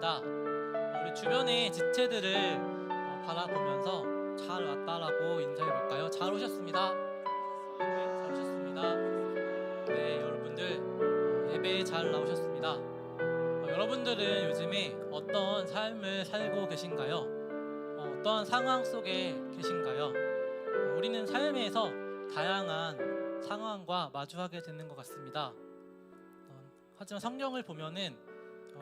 있습니다. 우리 주변의 지체들을 바라보면서 잘 왔다라고 인사해볼까요? 잘 오셨습니다. 네, 잘 오셨습니다. 네, 여러분들 예배에 잘 나오셨습니다. 여러분들은 요즘에 어떤 삶을 살고 계신가요? 어떠한 상황 속에 계신가요? 우리는 삶에서 다양한 상황과 마주하게 되는 것 같습니다. 하지만 성경을 보면은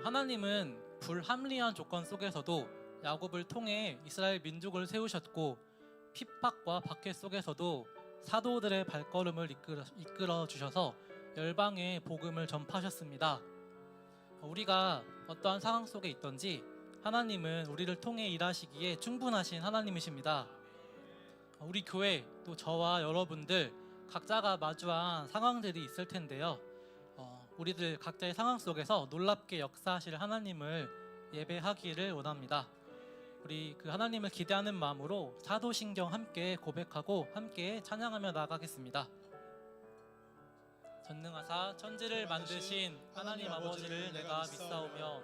하나님은 불합리한 조건 속에서도 야곱을 통해 이스라엘 민족을 세우셨고, 핍박과 박해 속에서도 사도들의 발걸음을 이끌어 주셔서 열방에 복음을 전파하셨습니다. 우리가 어떠한 상황 속에 있든지 하나님은 우리를 통해 일하시기에 충분하신 하나님이십니다. 우리 교회, 또 저와 여러분들 각자가 마주한 상황들이 있을 텐데요. 우리들 각자의 상황 속에서 놀랍게 역사하실 하나님을 예배하기를 원합니다. 우리 그 하나님을 기대하는 마음으로 사도신경 함께 고백하고 함께 찬양하며 나아가겠습니다. 전능하사 천지를 만드신 하나님 아버지를 내가 믿사오며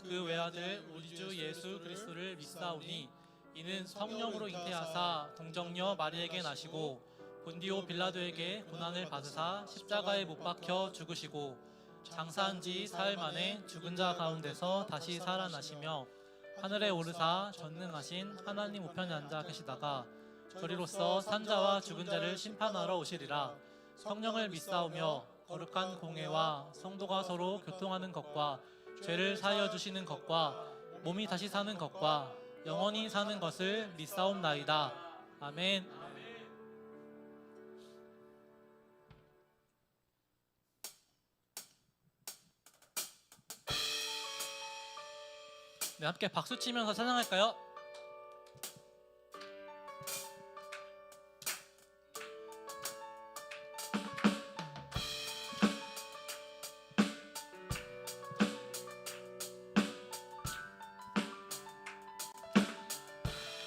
그 외아들 우리 주 예수 그리스도를 믿사오니 이는 성령으로 잉태하사 동정녀 마리에게 나시고 본디오 빌라도에게 고난을 받으사 십자가에 못 박혀 죽으시고 장사한 지 사흘 만에 죽은 자 가운데서 다시 살아나시며 하늘에 오르사 전능하신 하나님 우편에 앉아 계시다가 저리로서 산자와 죽은 자를 심판하러 오시리라. 성령을 믿사오며 거룩한 공회와 성도가 서로 교통하는 것과 죄를 사하여 주시는 것과 몸이 다시 사는 것과 영원히 사는 것을 믿사옵나이다. 아멘. 네, 함께 박수 치면서 찬양할까요?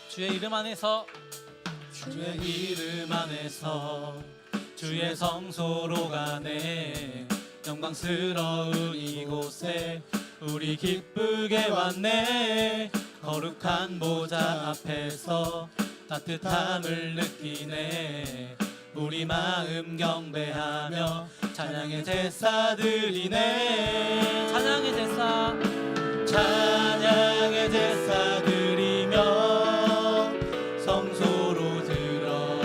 주의 이름 안에서, 주의 이름 안에서 주의 성소로 가네. 영광스러운 이곳에 우리 기쁘게 왔네. 거룩한 보좌 앞에서 따뜻함을 느끼네. 우리 마음 경배하며 찬양의 제사 드리네. 찬양의 제사, 찬양의 제사 드리며 성소로 들어갑니다.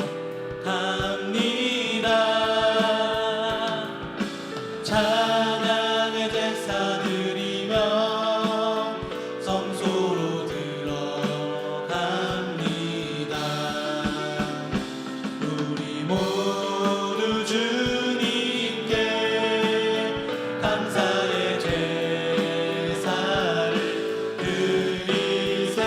찬양의 제사 드리며 성소로 들어갑니다. 우리 모두 주님께 감사의 제사를 드리세.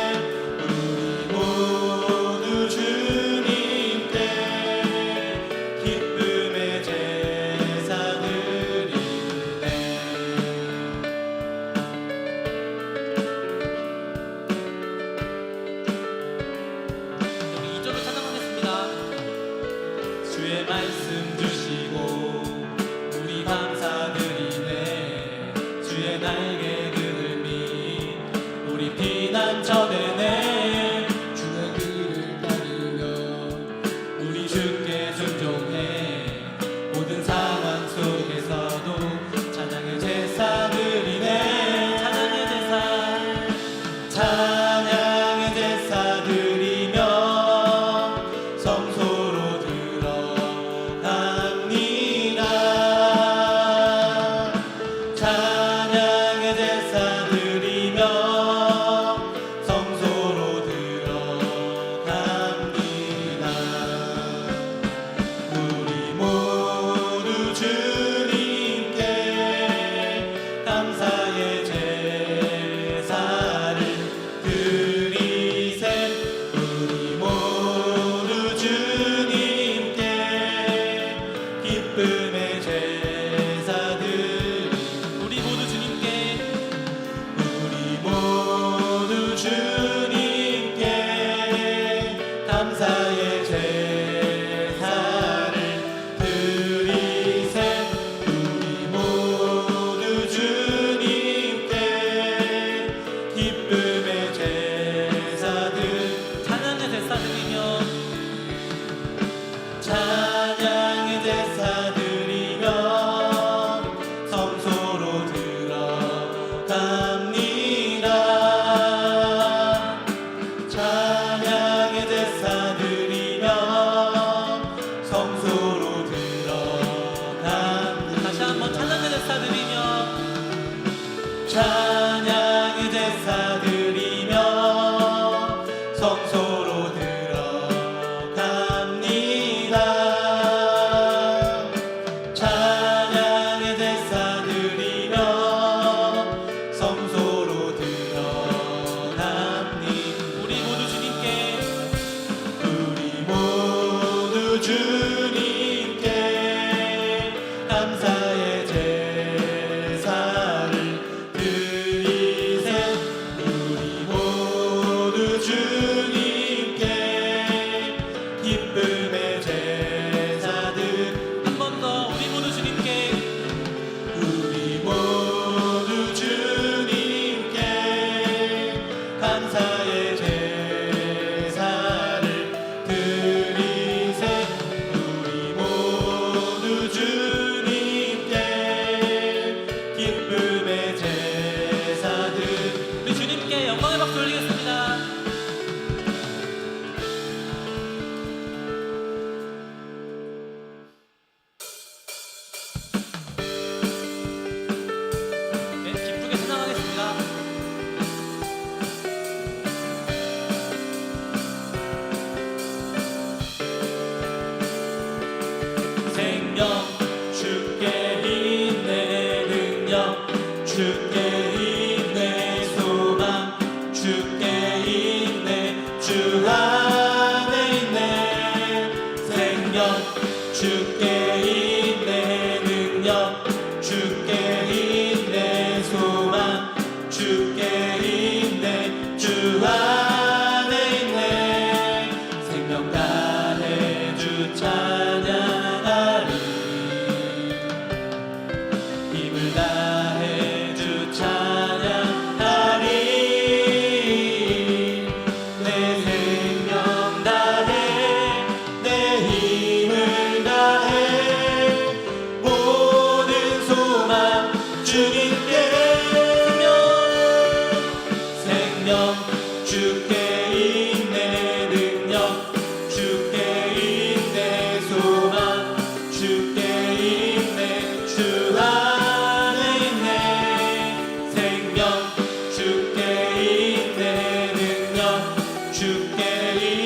주께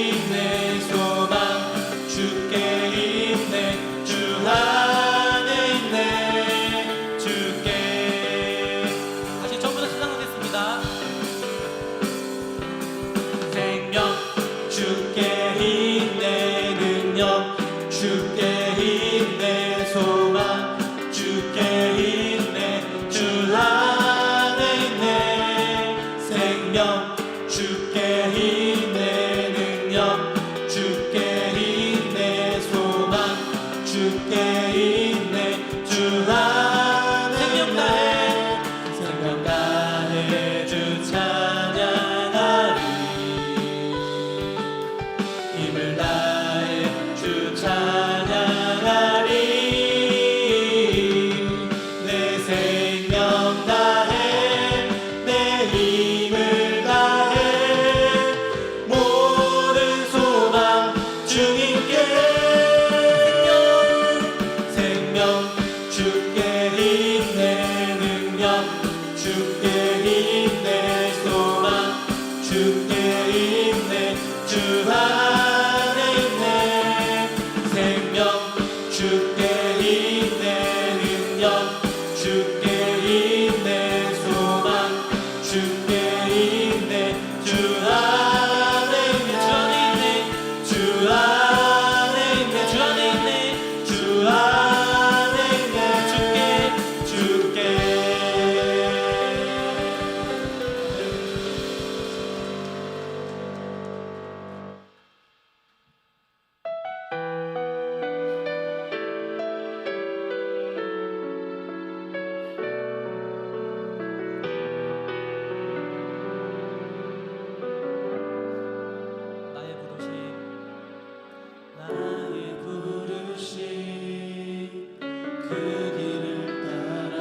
있네 소망 주께 있네 주 안에 있네 주께. 다시 전부 다 시작하겠습니다. 생명 주께 있네 능력 주께 있네 소망 주께 있네 주 안에 있네 생명 주께 있네 능력 주께 있네 소망 주께 있네 주 안에 있네 생명 다해 주 찬양하리 힘을 다해 주 찬양하리 내 생명 다해 내 힘을 다해 모든 소망 주님께 생명 주께 있네 능력 주께 있네 소망 주께 있네 주 안에 있네 생명 주께 있네 능력 주께 있네 소망 주께 있네 주 안에 있네 주 안에 있네 주 안에 있네 주 안에 있네 주께 나의 부르심 그 길을 따라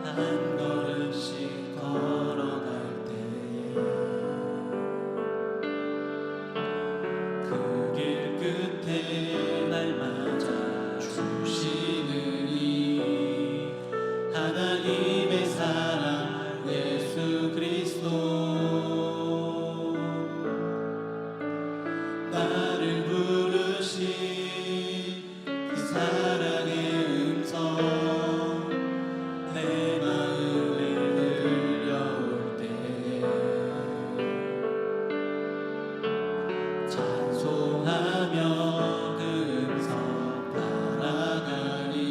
한 걸음씩 걸어갈 때에 그 길 끝에 날 맞아 주시는 이 하나님의 사랑 예수 그리스도 나를 부르신 그 사랑의 음성 내 마음에 들려올 때 찬송하며 그 음성 따라가리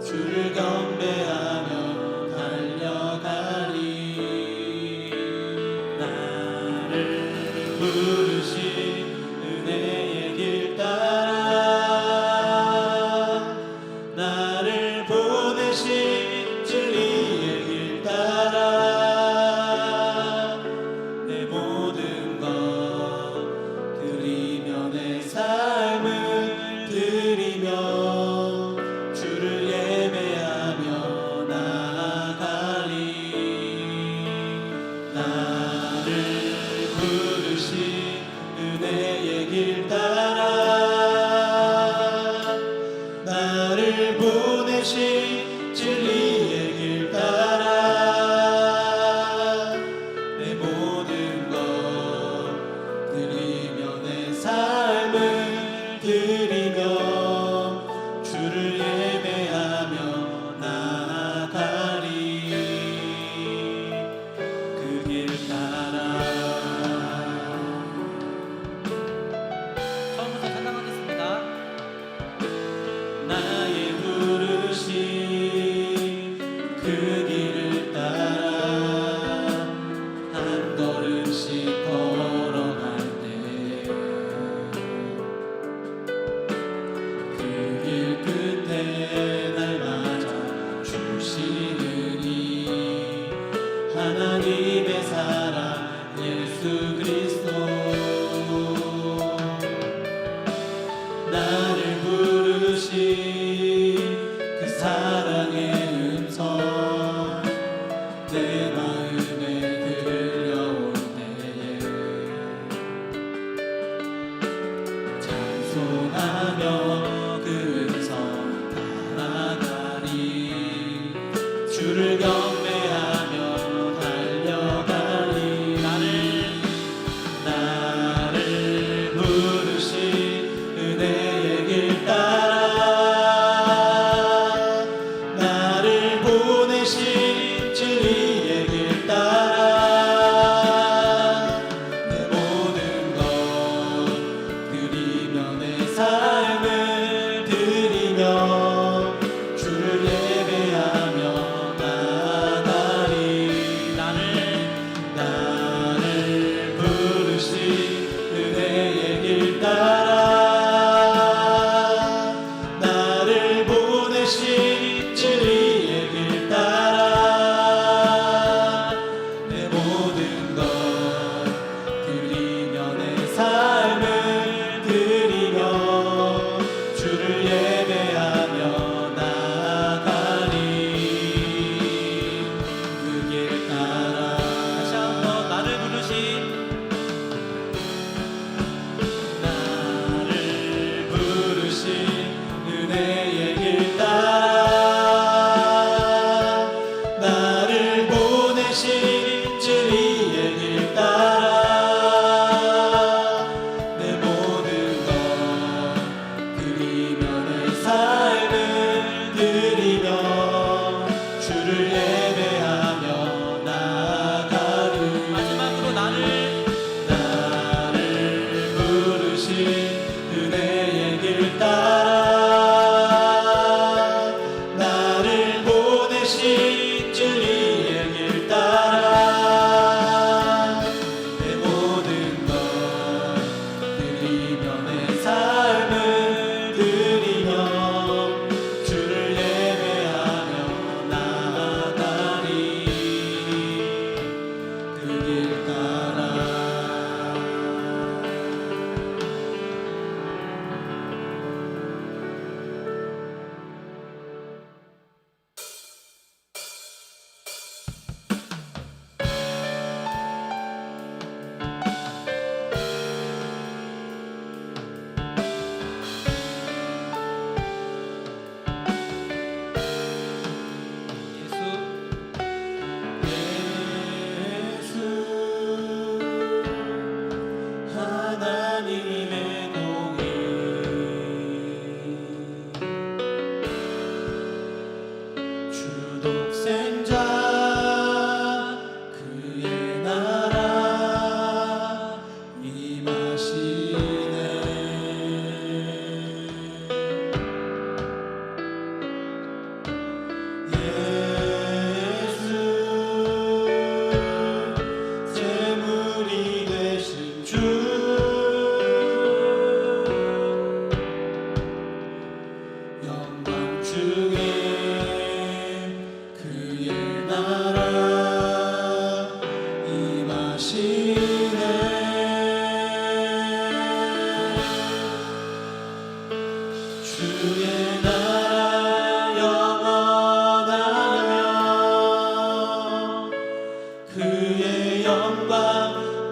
주를 경배하며 달려가리 나를 부르신 은혜의 길 따라 나를 보내신 진리의 길 따라 내 모든 것 드리며 내 삶을 드리며 주를 예배하며 나아가리 나를 부르신 은혜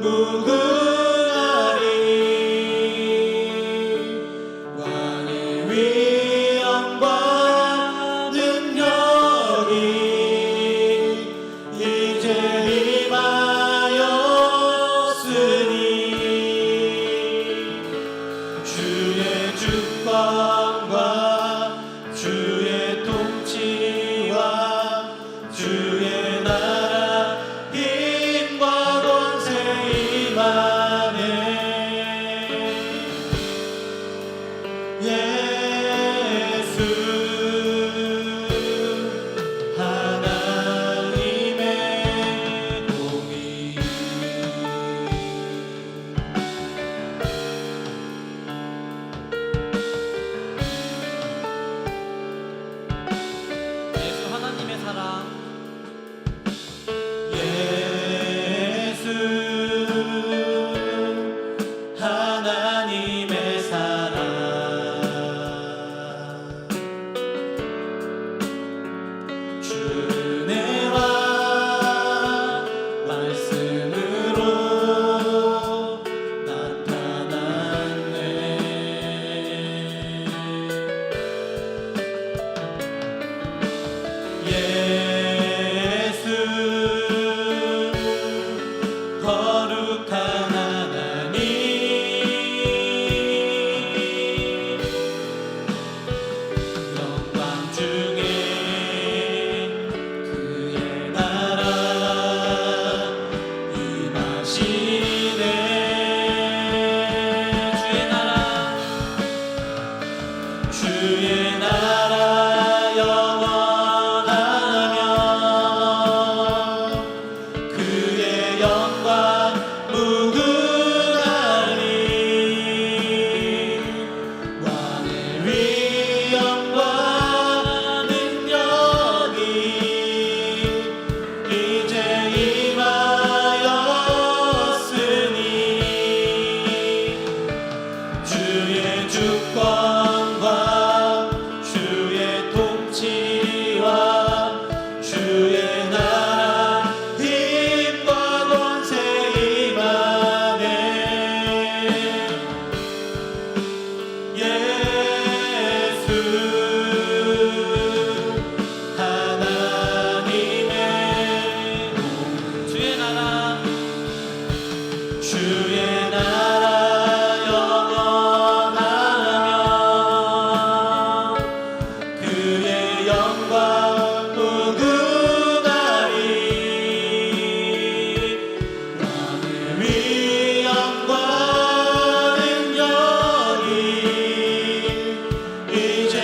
무궁하리 왕의 위엄과 능력이 이제 임하였으니 주의 주권과 주의 통치와 주의 나라 힘과 권세 임하네 예수 하나님의 공의 예수 하나님의 사랑 예수 하나님의 사랑 주는 은혜와 말씀으로 나타났네 예수 거룩한 하나님 영광 중에 그의 나라 임하시네 주의 나라 영원하며 그의 영광 무궁하리 왕의 위엄과 능력이 이제 임하였으니 주의 주권과 주의 통치와 주의 나라 힘과 권세 임하네 예수 하나님의 주의 나라 주의 나라 영원하며 그의 영광 무궁하리 왕의 위엄과 능력이 이제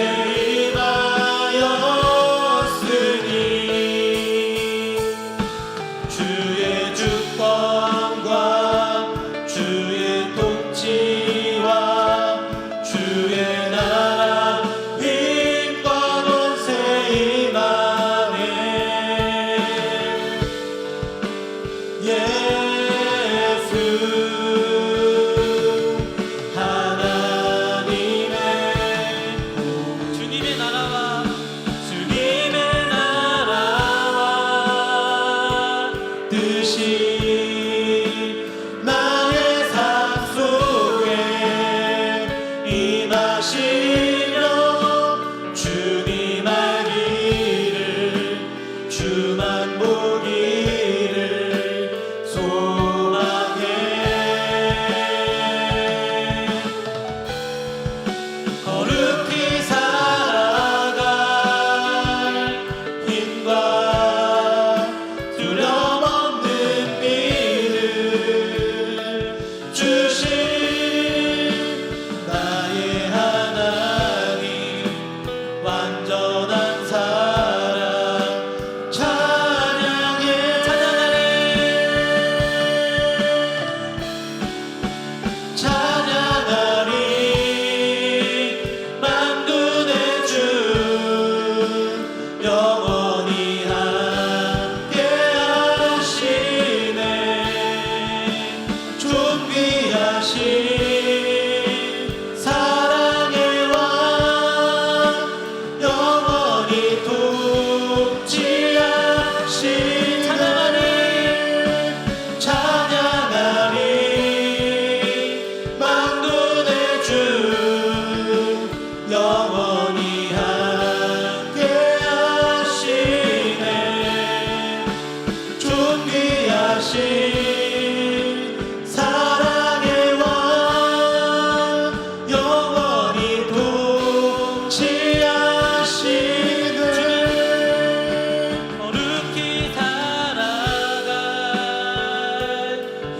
임하였으니 주의 주권과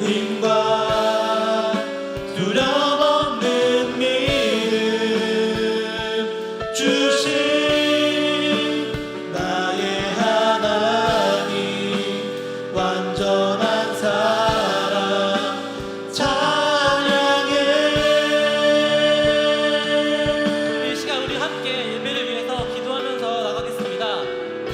힘과 두려움없는 믿음 주신 나의 하나님 완전한 사랑 찬양해. 이 시간 우리 함께 예배를 위해서 기도하면서 나가겠습니다.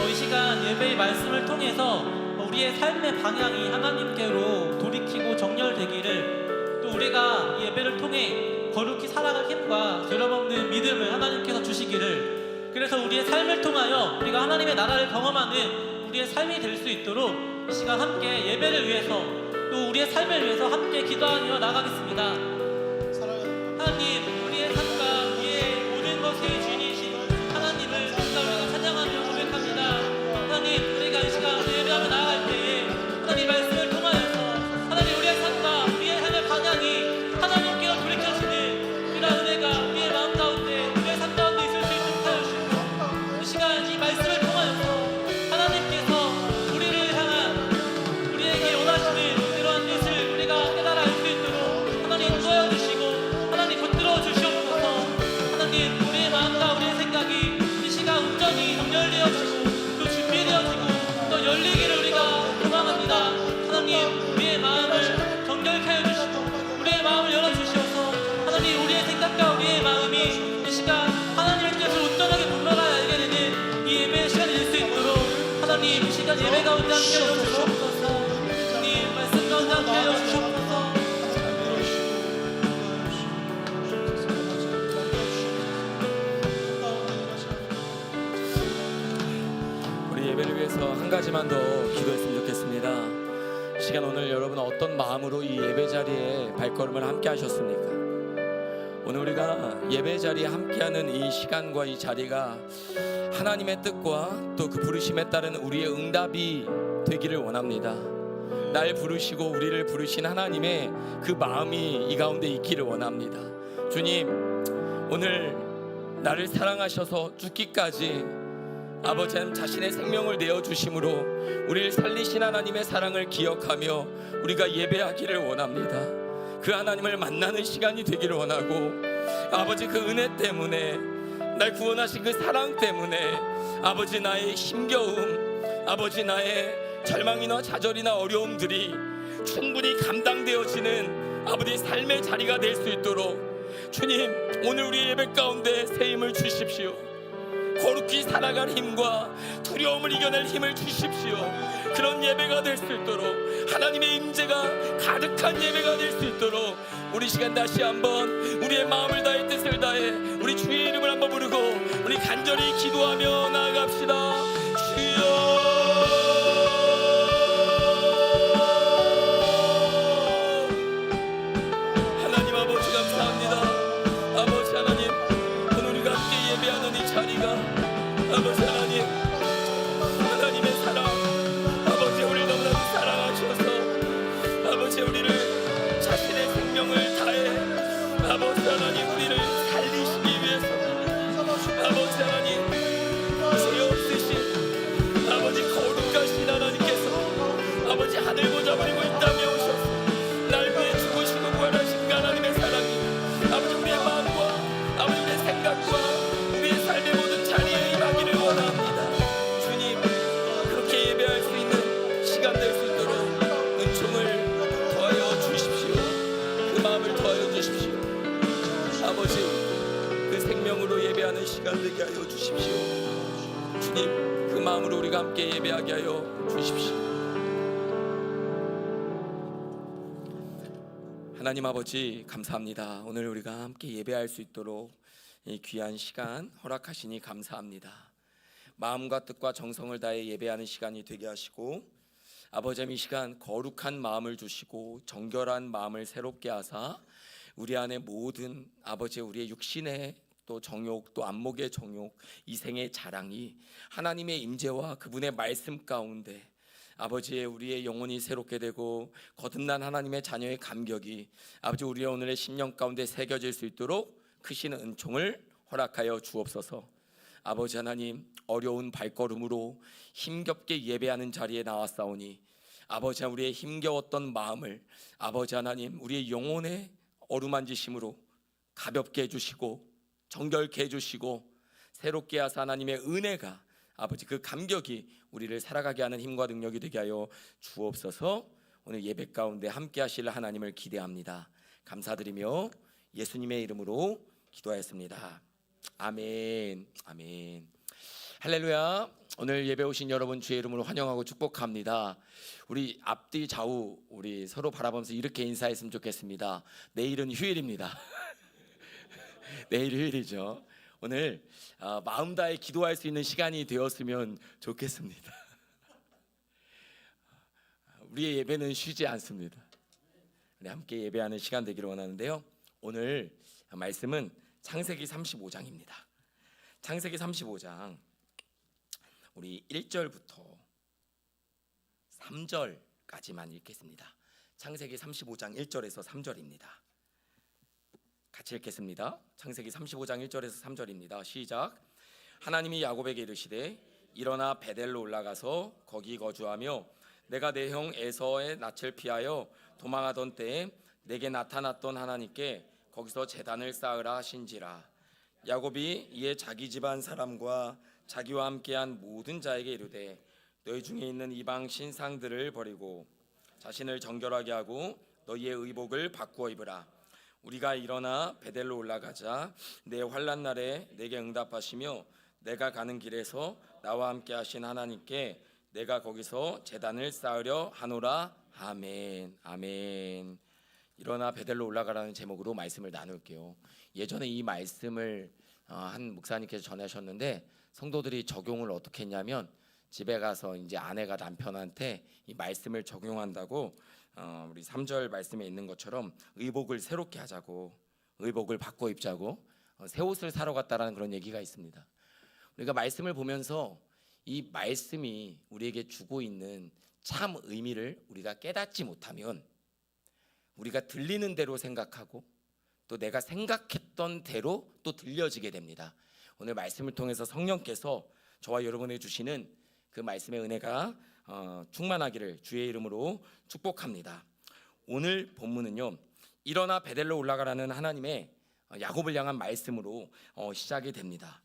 이 시간 예배의 말씀을 통해서 우리의 삶의 방향이 하나님께로 돌이키고 정렬되기를, 또 우리가 예배를 통해 거룩히 살아갈 힘과 두려움없는 믿음을 하나님께서 주시기를, 그래서 우리의 삶을 통하여 우리가 하나님의 나라를 경험하는 우리의 삶이 될 수 있도록 이 시간 함께 예배를 위해서 또 우리의 삶을 위해서 함께 기도하며 나가겠습니다. 하나님, 우리의 삶과 우리의 모든 것의 주인이신 하나님을 우리가 찬양하며 고백합니다. 하나님, 우리가 이 시간 예배하며 나아갈 때에 하나님 말씀을 통하여서 하나님 우리의 삶과 우리의 삶의 방향이 하나님께로 돌이켜지는 이러한 은혜가 우리의 마음 가운데, 우리의 삶 가운데 있을 수 있도록 하여 주시고, 이 시간 이 말씀을 통하여서 하나님께서 우리를 향한 우리에게 원하시는 이러한 뜻을 우리가 깨달아 알 수 있도록 하나님 인도하여 주시고 하나님 붙들어 주시옵소서. 하나님, 우리의 마음과 우리의 생각이 이 시간 온전히 정렬되어지고 또 준비되어지고 또 열리기를 우리가 소망합니다. 하나님, 우리의 마음을 정결케 하여 주시고 우리의 마음을 열어주시옵소서. 하나님, 우리의 생각과 우리의 마음이 이 시간 하나님의 뜻을 온전하게 분별하여 알게 되는 이 예배의 시간이 될 수 있도록 하나님, 이 시간 예배 가운데 함께 하여 주시옵소서. 하나님, 말씀 가운데 함께 하여 주시옵소서. 우리 예배를 위해서 한 가지만 더 기도했으면 좋겠습니다. 시간 오늘 여러분 어떤 마음으로 이 예배 자리에 발걸음을 함께 하셨습니까? 오늘 우리가 예배 자리에 함께하는 이 시간과 이 자리가 하나님의 뜻과 또 그 부르심에 따른 우리의 응답이 되기를 원합니다. 날 부르시고 우리를 부르신 하나님의 그 마음이 이 가운데 있기를 원합니다. 주님, 오늘 나를 사랑하셔서 죽기까지 아버지 하나님 자신의 생명을 내어주심으로 우리를 살리신 하나님의 사랑을 기억하며 우리가 예배하기를 원합니다. 그 하나님을 만나는 시간이 되기를 원하고, 아버지 그 은혜 때문에, 날 구원하신 그 사랑 때문에 아버지 나의 힘겨움, 아버지 나의 절망이나 좌절이나 어려움들이 충분히 감당되어지는 아버지 삶의 자리가 될 수 있도록 주님, 오늘 우리 예배 가운데 새 힘을 주십시오. 거룩히 살아갈 힘과 두려움을 이겨낼 힘을 주십시오. 그런 예배가 될 수 있도록, 하나님의 임재가 가득한 예배가 될 수 있도록 우리 시간 다시 한번 우리의 마음을 다해 뜻을 다해 우리 주의 이름을 한번 부르고 우리 간절히 기도하며 나아갑시다. 주여, 하나님 아버지 감사합니다. 아버지 하나님, 오늘 우리가 함께 예배하는 이 자리가 아버지 하나님, 하나님의 사랑, 아버지 우리를 너무나도 사랑하셔서 아버지 우리를 자신의 생명을 다해 아버지 하나님 우리를 살리시기 위해서 아버지 하나님 죄 없으신 아버지 거룩하신 하나님께서 아버지 하늘 보좌 버리고 이 땅에 오셔서 날 위해 죽으시고 부활하신 그 하나님의 사랑이 아버지 우리의 마음과 아버지 우리의 생각과 우리의 삶의 모든 자리에 임하기를 원합니다. 주님, 그렇게 예배할 수 있는 시간 될 수 있도록 은총을 더하여 주십시오. 그 마음을 더하여 주십시오. 아버지, 그 생명으로 예배하는 시간 되게 하여 주십시오. 주님, 그 마음으로 우리가 함께 예배하게 하여 주십시오. 하나님 아버지 감사합니다. 오늘 우리가 함께 예배할 수 있도록 이 귀한 시간 허락하시니 감사합니다. 마음과 뜻과 정성을 다해 예배하는 시간이 되게 하시고, 아버지 이 시간 거룩한 마음을 주시고 정결한 마음을 새롭게 하사 우리 안에 모든 아버지 우리의 육신의 또 정욕, 또 안목의 정욕, 이생의 자랑이 하나님의 임재와 그분의 말씀 가운데 아버지의 우리의 영혼이 새롭게 되고 거듭난 하나님의 자녀의 감격이 아버지 우리의 오늘의 심령 가운데 새겨질 수 있도록 크신 은총을 허락하여 주옵소서. 아버지 하나님, 어려운 발걸음으로 힘겹게 예배하는 자리에 나왔사오니 아버지 우리의 힘겨웠던 마음을 아버지 하나님 우리의 영혼의 어루만지심으로 가볍게 해주시고 정결케 해주시고 새롭게 하사 하나님의 은혜가 아버지 그 감격이 우리를 살아가게 하는 힘과 능력이 되게 하여 주옵소서. 오늘 예배 가운데 함께 하실 하나님을 기대합니다. 감사드리며 예수님의 이름으로 기도하였습니다. 아멘. 아멘. 할렐루야. 오늘 예배 오신 여러분 주의 이름으로 환영하고 축복합니다. 우리 앞뒤 좌우 우리 서로 바라보면서 이렇게 인사했으면 좋겠습니다. 내일은 휴일입니다. 내일 휴일이죠. 오늘 마음 다해 기도할 수 있는 시간이 되었으면 좋겠습니다. 우리의 예배는 쉬지 않습니다. 함께 예배하는 시간 되기를 원하는데요. 오늘 말씀은 창세기 35장입니다. 창세기 35장 우리 1절부터 3절까지만 읽겠습니다. 창세기 35장 1절에서 3절입니다. 같이 읽겠습니다. 창세기 35장 1절에서 3절입니다. 시작. 하나님이 야곱에게 이르시되 일어나 베델로 올라가서 거기 거주하며 내가 내 형 에서의 낯을 피하여 도망하던 때에 내게 나타났던 하나님께 거기서 제단을 쌓으라 하신지라. 야곱이 이에 자기 집안 사람과 자기와 함께한 모든 자에게 이르되 너희 중에 있는 이방 신상들을 버리고 자신을 정결하게 하고 너희의 의복을 바꾸어 입으라. 우리가 일어나 베델로 올라가자. 내 환난 날에 내게 응답하시며 내가 가는 길에서 나와 함께 하신 하나님께 내가 거기서 제단을 쌓으려 하노라. 아멘. 아멘. 일어나 베델로 올라가라는 제목으로 말씀을 나눌게요. 예전에 이 말씀을 한 목사님께서 전하셨는데 성도들이 적용을 어떻게 했냐면 집에 가서 이제 아내가 남편한테 이 말씀을 적용한다고 우리 3절 말씀에 있는 것처럼 의복을 새롭게 하자고, 의복을 바꿔 입자고, 새 옷을 사러 갔다라는 그런 얘기가 있습니다. 우리가 말씀을 보면서 이 말씀이 우리에게 주고 있는 참 의미를 우리가 깨닫지 못하면 우리가 들리는 대로 생각하고 또 내가 생각했던 대로 또 들려지게 됩니다. 오늘 말씀을 통해서 성령께서 저와 여러분에게 주시는 그 말씀의 은혜가 충만하기를 주의 이름으로 축복합니다. 오늘 본문은요, 일어나 베델로 올라가라는 하나님의 야곱을 향한 말씀으로 시작이 됩니다.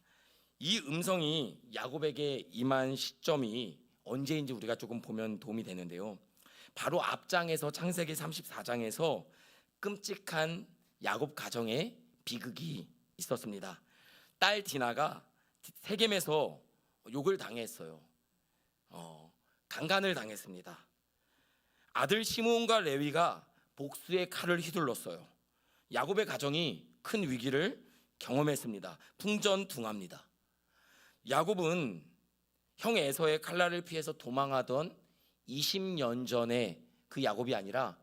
이 음성이 야곱에게 임한 시점이 언제인지 우리가 조금 보면 도움이 되는데요. 바로 앞장에서 창세기 34장에서 끔찍한 야곱 가정의 비극이 있었습니다. 딸 디나가 세겜에서 욕을 당했어요. 강간을 당했습니다. 아들 시므온과 레위가 복수의 칼을 휘둘렀어요. 야곱의 가정이 큰 위기를 경험했습니다. 풍전등화입니다. 야곱은 형 에서의 칼날을 피해서 도망하던 20년 전에 그 야곱이 아니라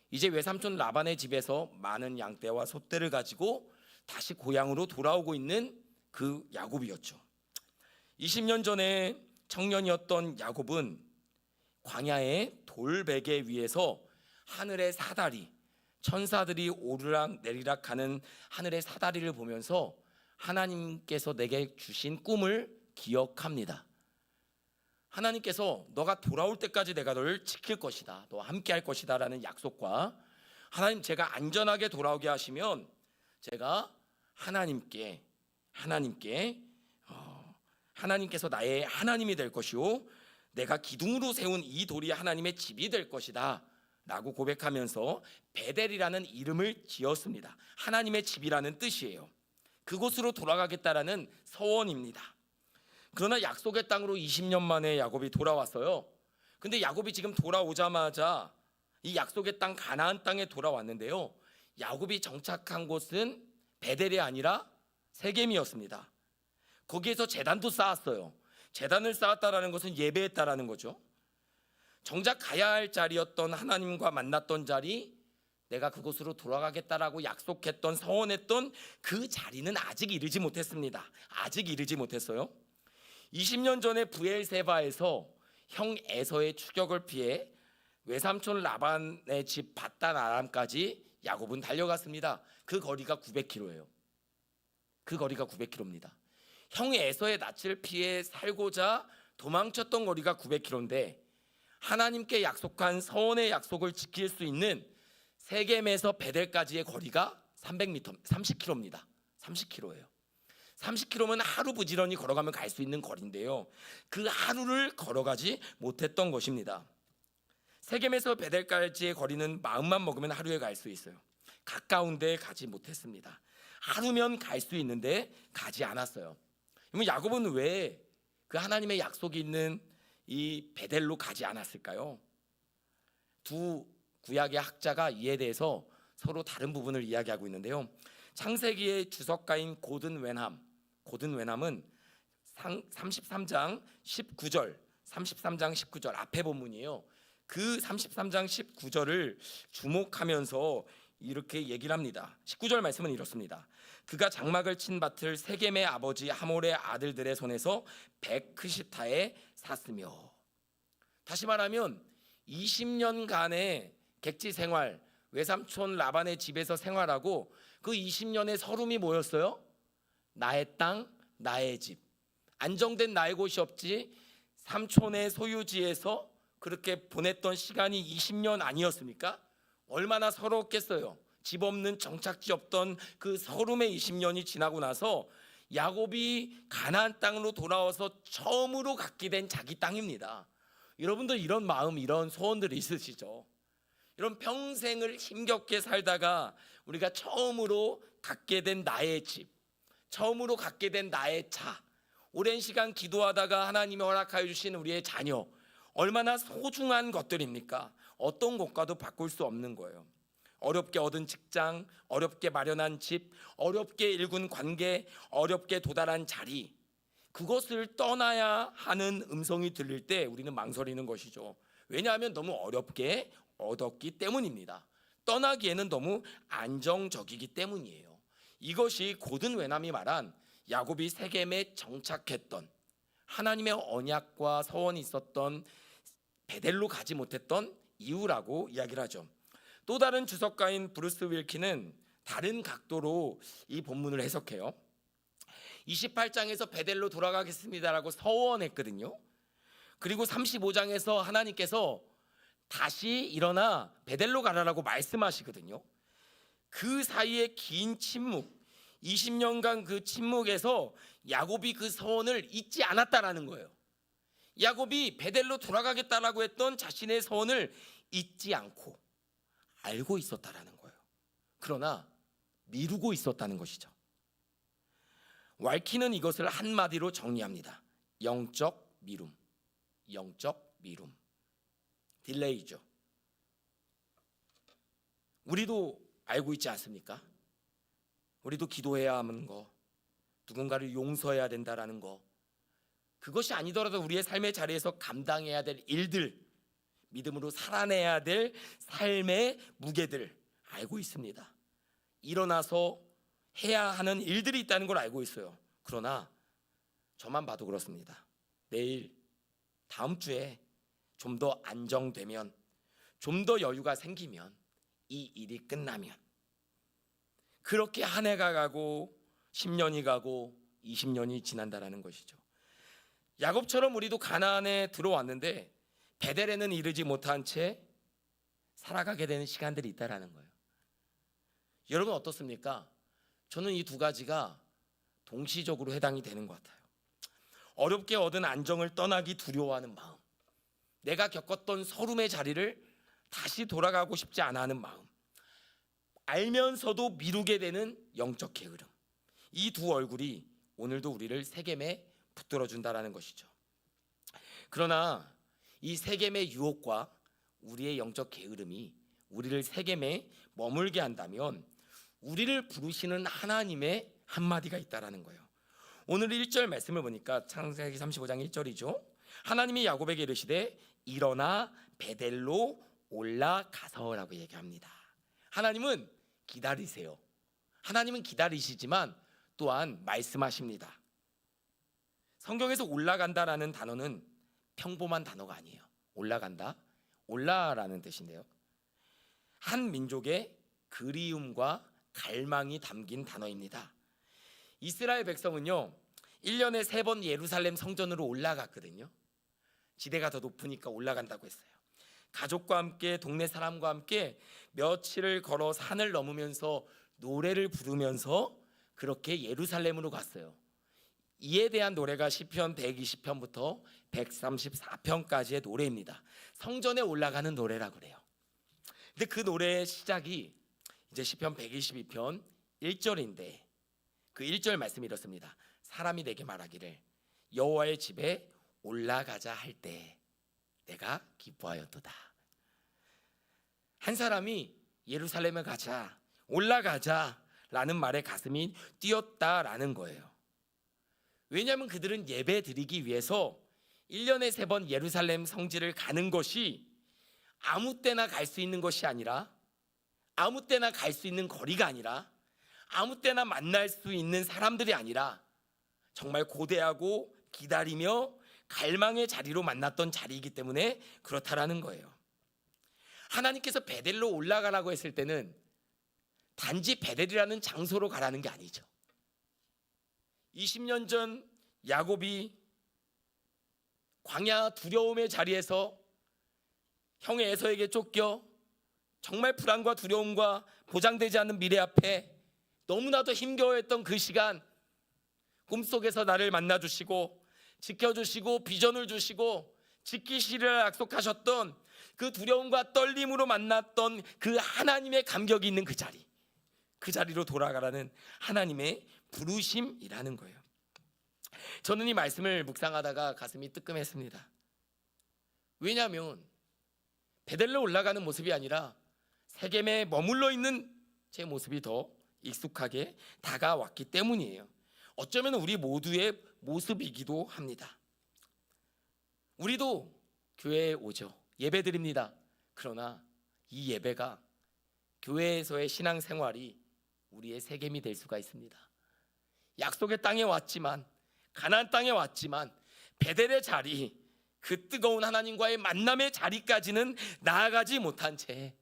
이제 외삼촌 라반의 집에서 많은 양떼와 소떼를 가지고 다시 고향으로 돌아오고 있는 그 야곱이었죠. 20년 전에 청년이었던 야곱은 광야의 돌베개 위에서 하늘의 사다리, 천사들이 오르락 내리락 하는 하늘의 사다리를 보면서 하나님께서 내게 주신 꿈을 기억합니다. 하나님께서 너가 돌아올 때까지 내가 너를 지킬 것이다, 너와 함께 할 것이다 라는 약속과 하나님 제가 안전하게 돌아오게 하시면 제가 하나님께서 나의 하나님이 될 것이요 내가 기둥으로 세운 이 돌이 하나님의 집이 될 것이다 라고 고백하면서 베델이라는 이름을 지었습니다. 하나님의 집이라는 뜻이에요. 그곳으로 돌아가겠다라는 서원입니다. 그러나 약속의 땅으로 20년 만에 야곱이 돌아왔어요. 근데 야곱이 지금 돌아오자마자 이 약속의 땅 가나안 땅에 돌아왔는데요, 야곱이 정착한 곳은 베델이 아니라 세겜이었습니다. 거기에서 제단도 쌓았어요. 제단을 쌓았다라는 것은 예배했다라는 거죠. 정작 가야 할 자리였던 하나님과 만났던 자리, 내가 그곳으로 돌아가겠다라고 약속했던 서원했던 그 자리는 아직 이르지 못했습니다. 아직 이르지 못했어요. 20년 전에 브엘세바에서 형 에서의 추격을 피해 외삼촌 라반의 집 바단 아람까지 야곱은 달려갔습니다. 그 거리가 900km예요. 그 거리가 900km입니다. 형 에서의 낯을 피해 살고자 도망쳤던 거리가 900km인데 하나님께 약속한 서원의 약속을 지킬 수 있는 세겜에서 베델까지의 거리가 300m, 30km입니다. 30km예요. 30km면 하루 부지런히 걸어가면 갈 수 있는 거리인데요. 그 하루를 걸어가지 못했던 것입니다. 세겜에서 베델까지의 거리는 마음만 먹으면 하루에 갈 수 있어요. 가까운데 가지 못했습니다. 하루면 갈 수 있는데 가지 않았어요. 그러면 야곱은 왜 그 하나님의 약속이 있는 이 베델로 가지 않았을까요? 두 구약의 학자가 이에 대해서 서로 다른 부분을 이야기하고 있는데요. 창세기의 주석가인 고든 웬함은 33장 19절, 33장 19절 앞에 본문이에요. 그 33장 19절을 주목하면서 이렇게 얘기를 합니다. 19절 말씀은 이렇습니다. 그가 장막을 친 밭을 세겜의 아버지 하몰의 아들들의 손에서 베크시타에 샀으며, 다시 말하면 20년간의 객지 생활, 외삼촌 라반의 집에서 생활하고 그 20년의 서름이 뭐였어요? 나의 땅, 나의 집, 안정된 나의 곳이 없지 삼촌의 소유지에서 그렇게 보냈던 시간이 20년 아니었습니까? 얼마나 서러웠겠어요. 집 없는 정착지 없던 그 서름의 20년이 지나고 나서 야곱이 가나안 땅으로 돌아와서 처음으로 갖게 된 자기 땅입니다. 여러분들 이런 마음, 이런 소원들이 있으시죠? 이런 평생을 힘겹게 살다가 우리가 처음으로 갖게 된 나의 집, 처음으로 갖게 된 나의 차, 오랜 시간 기도하다가 하나님이 허락하여 주신 우리의 자녀, 얼마나 소중한 것들입니까? 어떤 것과도 바꿀 수 없는 거예요. 어렵게 얻은 직장, 어렵게 마련한 집, 어렵게 일군 관계, 어렵게 도달한 자리, 그것을 떠나야 하는 음성이 들릴 때 우리는 망설이는 것이죠. 왜냐하면 너무 어렵게 얻었기 때문입니다. 떠나기에는 너무 안정적이기 때문이에요. 이것이 고든 웬함이 말한 야곱이 세겜에 정착했던 하나님의 언약과 서원이 있었던 베델로 가지 못했던 이유라고 이야기를 하죠. 또 다른 주석가인 브루스 윌키는 다른 각도로 이 본문을 해석해요. 28장에서 베델로 돌아가겠습니다라고 서원했거든요. 그리고 35장에서 하나님께서 다시 일어나 베델로 가라라고 말씀하시거든요. 그 사이에 긴 침묵, 20년간 그 침묵에서 야곱이 그 서원을 잊지 않았다라는 거예요. 야곱이 베델로 돌아가겠다라고 했던 자신의 서원을 잊지 않고 알고 있었다라는 거예요. 그러나 미루고 있었다는 것이죠. 왈키는 이것을 한마디로 정리합니다. 영적 미룸, 영적 미룸, 딜레이죠. 우리도 알고 있지 않습니까? 우리도 기도해야 하는 거, 누군가를 용서해야 된다라는 거, 그것이 아니더라도 우리의 삶의 자리에서 감당해야 될 일들, 믿음으로 살아내야 될 삶의 무게들 알고 있습니다. 일어나서 해야 하는 일들이 있다는 걸 알고 있어요. 그러나 저만 봐도 그렇습니다. 내일, 다음 주에 좀 더 안정되면, 좀 더 여유가 생기면, 이 일이 끝나면, 그렇게 한 해가 가고 10년이 가고 20년이 지난다라는 것이죠. 야곱처럼 우리도 가나안에 들어왔는데 베델에는 이르지 못한 채 살아가게 되는 시간들이 있다라는 거예요. 여러분 어떻습니까? 저는 이 두 가지가 동시적으로 해당이 되는 것 같아요. 어렵게 얻은 안정을 떠나기 두려워하는 마음, 내가 겪었던 서름의 자리를 다시 돌아가고 싶지 않아 하는 마음, 알면서도 미루게 되는 영적 게으름, 이 두 얼굴이 오늘도 우리를 세겜에 붙들어준다라는 것이죠. 그러나 이 세겜의 유혹과 우리의 영적 게으름이 우리를 세겜에 머물게 한다면 우리를 부르시는 하나님의 한마디가 있다라는 거예요. 오늘 1절 말씀을 보니까 창세기 35장 1절이죠. 하나님이 야곱에게 이르시되 일어나 베델로 올라가서라고 얘기합니다. 하나님은 기다리세요. 하나님은 기다리시지만 또한 말씀하십니다. 성경에서 올라간다라는 단어는 평범한 단어가 아니에요. 올라간다, 올라라는 뜻인데요. 한 민족의 그리움과 갈망이 담긴 단어입니다. 이스라엘 백성은요 1년에 3번 예루살렘 성전으로 올라갔거든요. 지대가 더 높으니까 올라간다고 했어요. 가족과 함께 동네 사람과 함께 며칠을 걸어 산을 넘으면서 노래를 부르면서 그렇게 예루살렘으로 갔어요. 이에 대한 노래가 시편 120편부터 134편까지의 노래입니다. 성전에 올라가는 노래라고 그래요. 근데 그 노래의 시작이 이제 시편 122편 1절인데 그 1절 말씀이 이렇습니다. 사람이 내게 말하기를 여호와의 집에 올라가자 할 때 내가 기뻐하였도다. 한 사람이 예루살렘에 가자, 올라가자 라는 말에 가슴이 뛰었다라는 거예요. 왜냐하면 그들은 예배 드리기 위해서 1년에 3번 예루살렘 성지를 가는 것이 아무 때나 갈 수 있는 것이 아니라, 아무 때나 갈 수 있는 거리가 아니라, 아무 때나 만날 수 있는 사람들이 아니라 정말 고대하고 기다리며 갈망의 자리로 만났던 자리이기 때문에 그렇다라는 거예요. 하나님께서 베델로 올라가라고 했을 때는 단지 베델이라는 장소로 가라는 게 아니죠. 20년 전 야곱이 광야 두려움의 자리에서 형의 에서에게 쫓겨 정말 불안과 두려움과 보장되지 않는 미래 앞에 너무나도 힘겨워했던 그 시간, 꿈속에서 나를 만나주시고 지켜주시고 비전을 주시고 지키시리라 약속하셨던 그 두려움과 떨림으로 만났던 그 하나님의 감격이 있는 그 자리, 그 자리로 돌아가라는 하나님의 부르심이라는 거예요. 저는 이 말씀을 묵상하다가 가슴이 뜨끔했습니다. 왜냐하면 베델로 올라가는 모습이 아니라 세겜에 머물러 있는 제 모습이 더 익숙하게 다가왔기 때문이에요. 어쩌면 우리 모두의 모습이기도 합니다. 우리도 교회에 오죠. 예배 드립니다. 그러나 이 예배가 교회에서의 신앙생활이 우리의 세겜이 될 수가 있습니다. 약속의 땅에 왔지만, 가나안 땅에 왔지만 베델의 자리, 그 뜨거운 하나님과의 만남의 자리까지는 나아가지 못한 채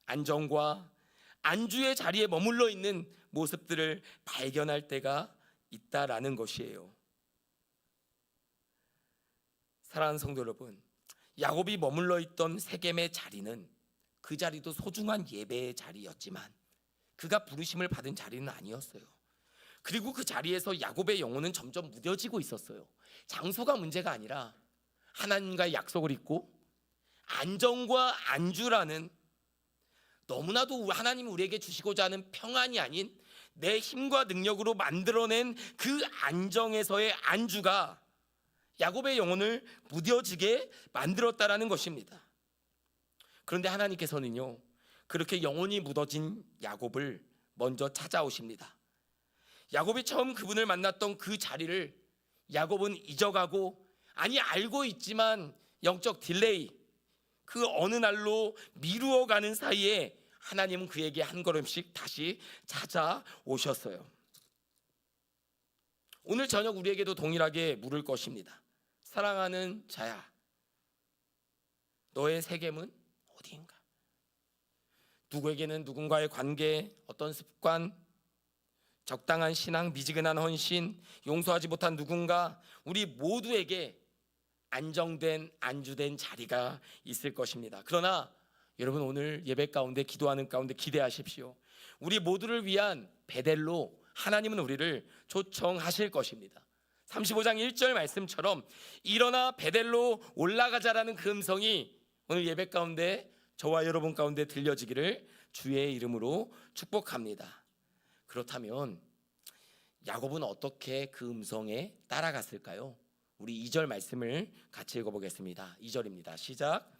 안정과 안주의 자리에 머물러 있는 모습들을 발견할 때가 있다라는 것이에요. 사랑하는 성도 여러분, 야곱이 머물러 있던 세겜의 자리는 그 자리도 소중한 예배의 자리였지만 그가 부르심을 받은 자리는 아니었어요. 그리고 그 자리에서 야곱의 영혼은 점점 무뎌지고 있었어요. 장소가 문제가 아니라 하나님과의 약속을 잊고 안정과 안주라는, 너무나도 하나님이 우리에게 주시고자 하는 평안이 아닌 내 힘과 능력으로 만들어낸 그 안정에서의 안주가 야곱의 영혼을 무뎌지게 만들었다라는 것입니다. 그런데 하나님께서는요, 그렇게 영혼이 무뎌진 야곱을 먼저 찾아오십니다. 야곱이 처음 그분을 만났던 그 자리를 야곱은 잊어가고, 아니 알고 있지만 영적 딜레이, 그 어느 날로 미루어가는 사이에 하나님은 그에게 한 걸음씩 다시 찾아오셨어요. 오늘 저녁 우리에게도 동일하게 물을 것입니다. 사랑하는 자야, 너의 세겜은 어디인가? 누구에게는 누군가의 관계, 어떤 습관, 적당한 신앙, 미지근한 헌신, 용서하지 못한 누군가, 우리 모두에게 안정된, 안주된 자리가 있을 것입니다. 그러나 여러분, 오늘 예배 가운데, 기도하는 가운데 기대하십시오. 우리 모두를 위한 베델로 하나님은 우리를 초청하실 것입니다. 35장 1절 말씀처럼 일어나 베델로 올라가자라는 그 음성이 오늘 예배 가운데 저와 여러분 가운데 들려지기를 주의 이름으로 축복합니다. 그렇다면 야곱은 어떻게 그 음성에 따라갔을까요? 우리 2절 말씀을 같이 읽어보겠습니다. 2절입니다. 시작.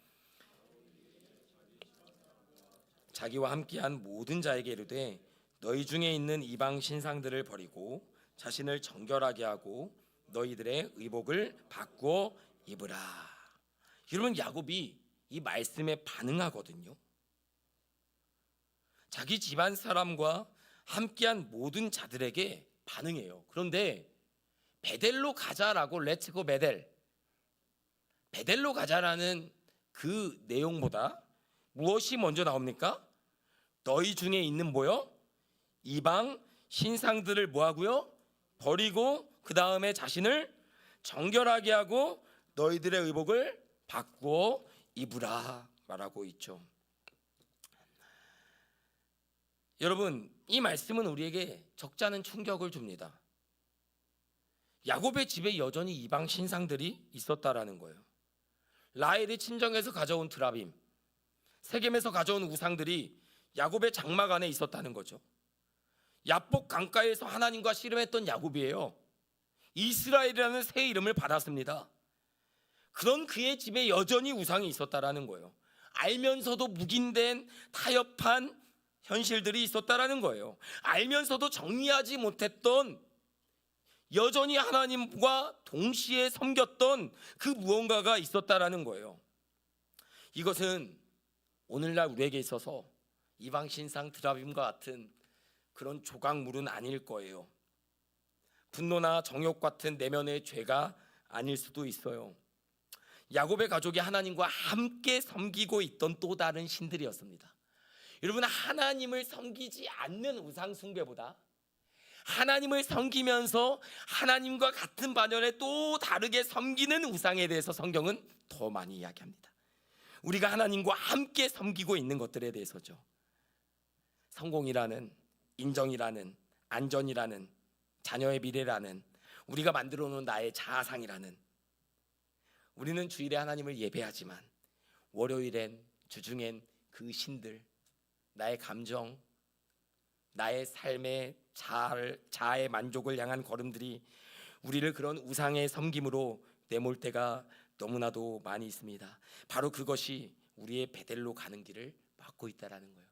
자기와 함께한 모든 자에게 이르되 너희 중에 있는 이방 신상들을 버리고 자신을 정결하게 하고 너희들의 의복을 바꾸어 입으라. 여러분, 야곱이 이 말씀에 반응하거든요. 자기 집안 사람과 함께한 모든 자들에게 반응해요. 그런데 베델로 가자라고, 렛츠고 베델로 가자라는 그 내용보다 무엇이 먼저 나옵니까? 너희 중에 있는 뭐요? 이방 신상들을 뭐하고요? 버리고 그 다음에 자신을 정결하게 하고 너희들의 의복을 바꾸어 입으라 말하고 있죠. 여러분, 이 말씀은 우리에게 적지 않은 충격을 줍니다. 야곱의 집에 여전히 이방 신상들이 있었다라는 거예요. 라헬이 친정에서 가져온 드라빔, 세겜에서 가져온 우상들이 야곱의 장막 안에 있었다는 거죠. 야복 강가에서 하나님과 씨름했던 야곱이에요. 이스라엘이라는 새 이름을 받았습니다. 그런 그의 집에 여전히 우상이 있었다라는 거예요. 알면서도 묵인된 타협한 현실들이 있었다라는 거예요. 알면서도 정리하지 못했던, 여전히 하나님과 동시에 섬겼던 그 무언가가 있었다라는 거예요. 이것은 오늘날 우리에게 있어서 이방 신상 드라빔과 같은 그런 조각물은 아닐 거예요. 분노나 정욕 같은 내면의 죄가 아닐 수도 있어요. 야곱의 가족이 하나님과 함께 섬기고 있던 또 다른 신들이었습니다. 여러분, 하나님을 섬기지 않는 우상 숭배보다 하나님을 섬기면서 하나님과 같은 반열에 또 다르게 섬기는 우상에 대해서 성경은 더 많이 이야기합니다. 우리가 하나님과 함께 섬기고 있는 것들에 대해서죠. 성공이라는, 인정이라는, 안전이라는, 자녀의 미래라는, 우리가 만들어 놓은 나의 자아상이라는, 우리는 주일에 하나님을 예배하지만 월요일엔, 주중엔 그 신들, 나의 감정, 나의 삶의 자아의 만족을 향한 걸음들이 우리를 그런 우상의 섬김으로 내몰 때가 너무나도 많이 있습니다. 바로 그것이 우리의 베델로 가는 길을 막고 있다라는 거예요.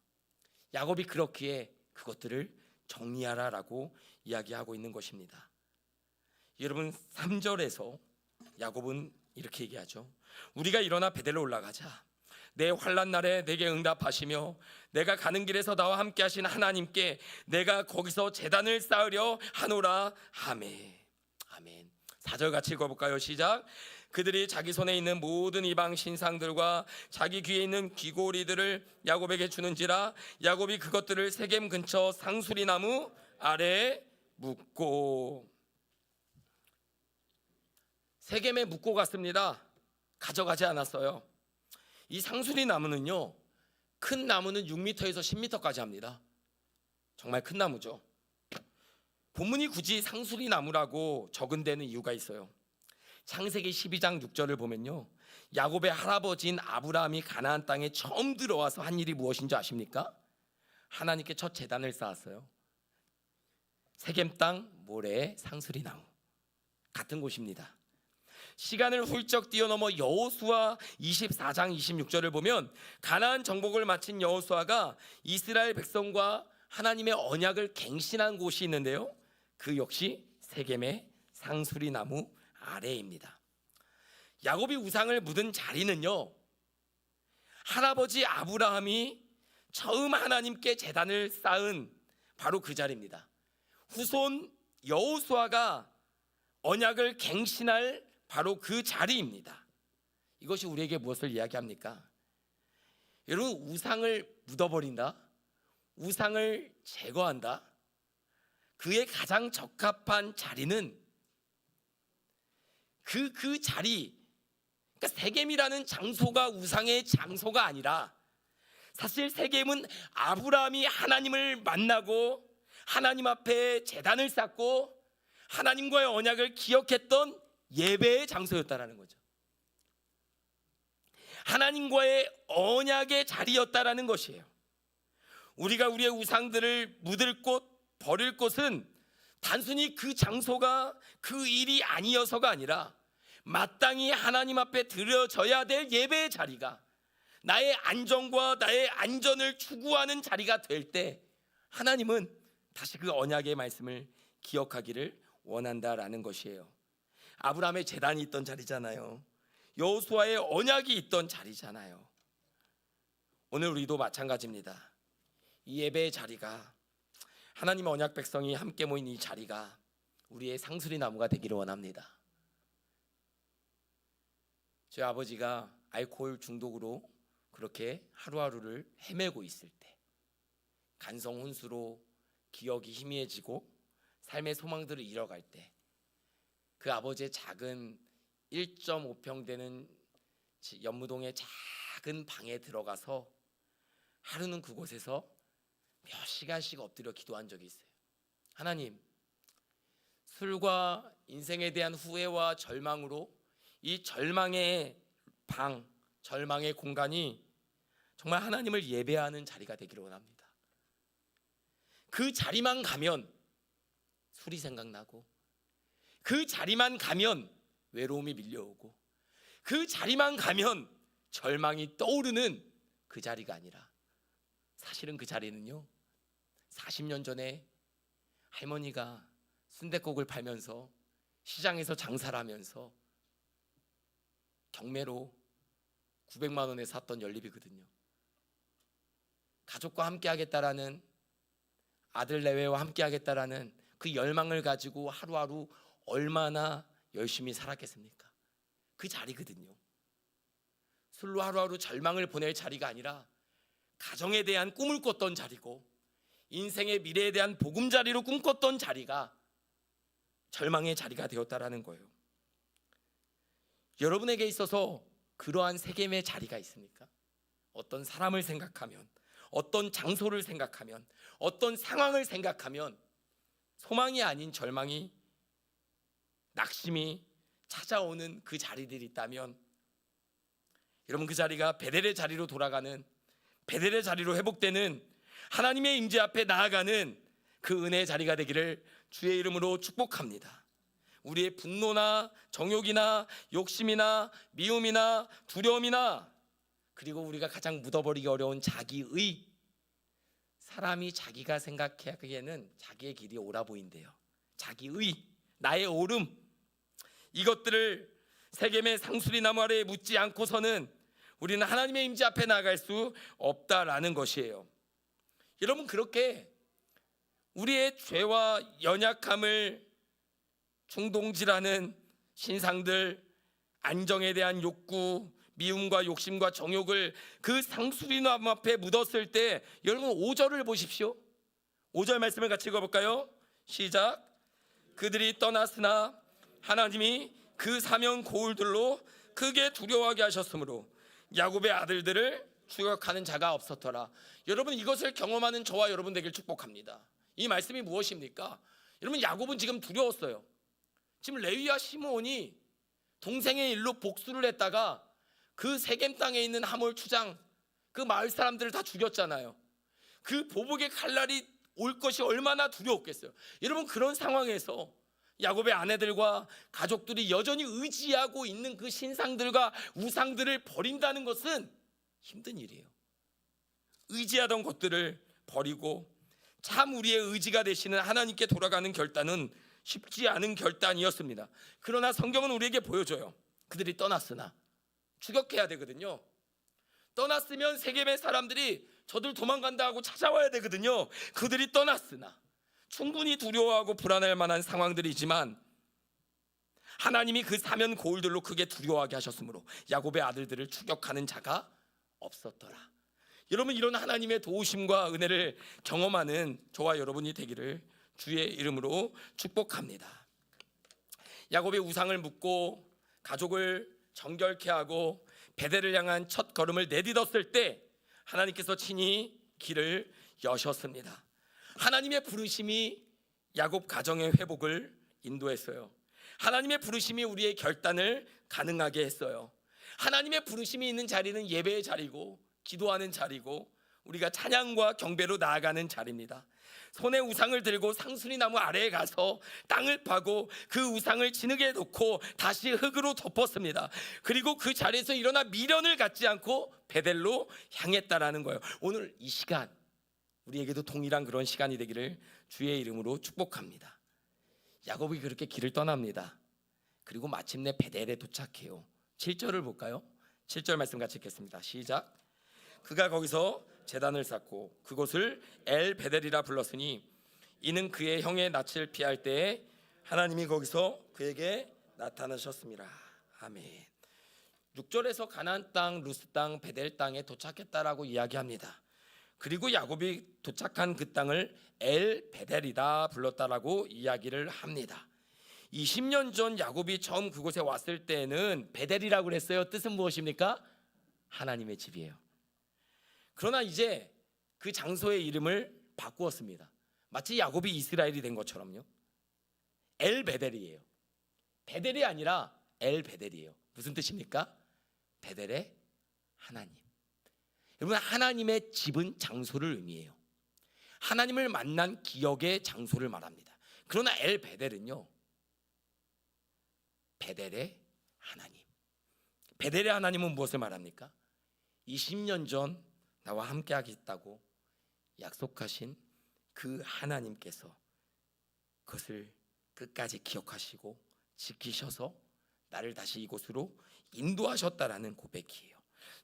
야곱이 그렇기에 그것들을 정리하라라고 이야기하고 있는 것입니다. 여러분, 3절에서 야곱은 이렇게 얘기하죠. 우리가 일어나 베델로 올라가자. 내 환난 날에 내게 응답하시며 내가 가는 길에서 나와 함께 하신 하나님께 내가 거기서 제단을 쌓으려 하노라. 아멘. 아멘. 4절 같이 읽어볼까요? 시작. 그들이 자기 손에 있는 모든 이방 신상들과 자기 귀에 있는 귀고리들을 야곱에게 주는지라. 야곱이 그것들을 세겜 근처 상수리 나무 아래에 묻고, 세겜에 묻고 갔습니다. 가져가지 않았어요. 이 상수리 나무는요, 큰 나무는 6m에서 10m까지 합니다. 정말 큰 나무죠. 본문이 굳이 상수리 나무라고 적은 데는 이유가 있어요. 창세기 12장 6절을 보면요, 야곱의 할아버지인 아브라함이 가나안 땅에 처음 들어와서 한 일이 무엇인지 아십니까? 하나님께 첫 제단을 쌓았어요. 세겜 땅 모래의 상수리 나무, 같은 곳입니다. 시간을 훌쩍 뛰어넘어 여호수아 24장 26절을 보면 가나안 정복을 마친 여호수아가 이스라엘 백성과 하나님의 언약을 갱신한 곳이 있는데요, 그 역시 세겜의 상수리 나무 아래입니다. 야곱이 우상을 묻은 자리는요, 할아버지 아브라함이 처음 하나님께 제단을 쌓은 바로 그 자리입니다. 후손 여호수아가 언약을 갱신할 바로 그 자리입니다. 이것이 우리에게 무엇을 이야기합니까? 여러분, 우상을 묻어버린다, 우상을 제거한다, 그에 가장 적합한 자리는 그 자리, 그러니까 세겜이라는 장소가 우상의 장소가 아니라, 사실 세겜은 아브라함이 하나님을 만나고 하나님 앞에 제단을 쌓고 하나님과의 언약을 기억했던 예배의 장소였다라는 거죠. 하나님과의 언약의 자리였다라는 것이에요. 우리가 우리의 우상들을 묻을 곳, 버릴 곳은 단순히 그 장소가 그 일이 아니어서가 아니라 마땅히 하나님 앞에 드려져야 될 예배의 자리가, 나의 안정과 나의 안전을 추구하는 자리가 될 때 하나님은 다시 그 언약의 말씀을 기억하기를 원한다라는 것이에요. 아브라함의 제단이 있던 자리잖아요. 여호수아의 언약이 있던 자리잖아요. 오늘 우리도 마찬가지입니다. 이 예배의 자리가, 하나님의 언약 백성이 함께 모인 이 자리가 우리의 상수리 나무가 되기를 원합니다. 저희 아버지가 알코올 중독으로 그렇게 하루하루를 헤매고 있을 때, 간성 혼수로 기억이 희미해지고 삶의 소망들을 잃어갈 때, 그 아버지의 작은 1.5평 되는 연무동의 작은 방에 들어가서 하루는 그곳에서 몇 시간씩 엎드려 기도한 적이 있어요. 하나님, 술과 인생에 대한 후회와 절망으로 이 절망의 방, 절망의 공간이 정말 하나님을 예배하는 자리가 되기를 원합니다. 그 자리만 가면 술이 생각나고, 그 자리만 가면 외로움이 밀려오고, 그 자리만 가면 절망이 떠오르는 그 자리가 아니라, 사실은 그 자리는요, 40년 전에 할머니가 순댓국을 팔면서 시장에서 장사를 하면서 경매로 900만 원에 샀던 연립이거든요. 가족과 함께 하겠다라는, 아들 내외와 함께 하겠다라는 그 열망을 가지고 하루하루 얼마나 열심히 살았겠습니까? 그 자리거든요. 술로 하루하루 절망을 보낼 자리가 아니라 가정에 대한 꿈을 꿨던 자리고, 인생의 미래에 대한 보금자리로 꿈꿨던 자리가 절망의 자리가 되었다라는 거예요. 여러분에게 있어서 그러한 세겜의 자리가 있습니까? 어떤 사람을 생각하면, 어떤 장소를 생각하면, 어떤 상황을 생각하면 소망이 아닌 절망이, 낙심이 찾아오는 그 자리들이 있다면, 여러분, 그 자리가 베델의 자리로 돌아가는, 베델의 자리로 회복되는, 하나님의 임재 앞에 나아가는 그 은혜의 자리가 되기를 주의 이름으로 축복합니다. 우리의 분노나 정욕이나 욕심이나 미움이나 두려움이나, 그리고 우리가 가장 묻어버리기 어려운 자기의, 사람이 자기가 생각하기에는 자기의 길이 옳아 보인대요. 자기의, 나의 옳음, 이것들을 세겜의 상수리 나무 아래에 묻지 않고서는 우리는 하나님의 임재 앞에 나아갈 수 없다라는 것이에요. 여러분, 그렇게 우리의 죄와 연약함을 충동질하는 신상들, 안정에 대한 욕구, 미움과 욕심과 정욕을 그 상수리 나무 앞에 묻었을 때, 여러분 5절을 보십시오. 5절 말씀을 같이 읽어볼까요? 시작. 그들이 떠났으나 하나님이 그 사면 고울들로 크게 두려워하게 하셨으므로 야곱의 아들들을 추격하는 자가 없었더라. 여러분, 이것을 경험하는 저와 여러분 되길 축복합니다. 이 말씀이 무엇입니까? 여러분, 야곱은 지금 두려웠어요. 지금 레위와 시므온이 동생의 일로 복수를 했다가 그 세겜 땅에 있는 하몰 추장, 그 마을 사람들을 다 죽였잖아요. 그 보복의 칼날이 올 것이 얼마나 두려웠겠어요. 여러분, 그런 상황에서 야곱의 아내들과 가족들이 여전히 의지하고 있는 그 신상들과 우상들을 버린다는 것은 힘든 일이에요. 의지하던 것들을 버리고 참 우리의 의지가 되시는 하나님께 돌아가는 결단은 쉽지 않은 결단이었습니다. 그러나 성경은 우리에게 보여줘요. 그들이 떠났으나, 추격해야 되거든요. 떠났으면 세겜의 사람들이 저들 도망간다 하고 찾아와야 되거든요. 그들이 떠났으나, 충분히 두려워하고 불안할 만한 상황들이지만 하나님이 그 사면 고울들로 크게 두려워하게 하셨으므로 야곱의 아들들을 추격하는 자가 없었더라. 여러분, 이런 하나님의 도우심과 은혜를 경험하는 저와 여러분이 되기를 주의 이름으로 축복합니다. 야곱의 우상을 묻고 가족을 정결케 하고 베델을 향한 첫 걸음을 내딛었을 때 하나님께서 친히 길을 여셨습니다. 하나님의 부르심이 야곱 가정의 회복을 인도했어요. 하나님의 부르심이 우리의 결단을 가능하게 했어요. 하나님의 부르심이 있는 자리는 예배의 자리고 기도하는 자리고 우리가 찬양과 경배로 나아가는 자리입니다. 손에 우상을 들고 상수리 나무 아래에 가서 땅을 파고 그 우상을 진흙에 놓고 다시 흙으로 덮었습니다. 그리고 그 자리에서 일어나 미련을 갖지 않고 베델로 향했다라는 거예요. 오늘 이 시간 우리에게도 동일한 그런 시간이 되기를 주의 이름으로 축복합니다. 야곱이 그렇게 길을 떠납니다. 그리고 마침내 베델에 도착해요. 7절을 볼까요? 7절 말씀 같이 읽겠습니다. 시작. 그가 거기서 제단을 쌓고 그곳을 엘 베델이라 불렀으니 이는 그의 형의 낯을 피할 때에 하나님이 거기서 그에게 나타나셨습니다. 아멘. 6절에서 가나안 땅, 루스 땅, 베델 땅에 도착했다라고 이야기합니다. 그리고 야곱이 도착한 그 땅을 엘 베델이다 불렀다라고 이야기를 합니다. 20년 전 야곱이 처음 그곳에 왔을 때는 베델이라고 그랬어요. 뜻은 무엇입니까? 하나님의 집이에요. 그러나 이제 그 장소의 이름을 바꾸었습니다. 마치 야곱이 이스라엘이 된 것처럼요. 엘 베델이에요. 베델이 아니라 엘 베델이에요. 무슨 뜻입니까? 베델의 하나님. 여러분, 하나님의 집은 장소를 의미해요. 하나님을 만난 기억의 장소를 말합니다. 그러나 엘 베델은요, 베델의 하나님. 베델의 하나님은 무엇을 말합니까? 20년 전 나와 함께 하겠다고 약속하신 그 하나님께서 그것을 끝까지 기억하시고 지키셔서 나를 다시 이곳으로 인도하셨다라는 고백이에요.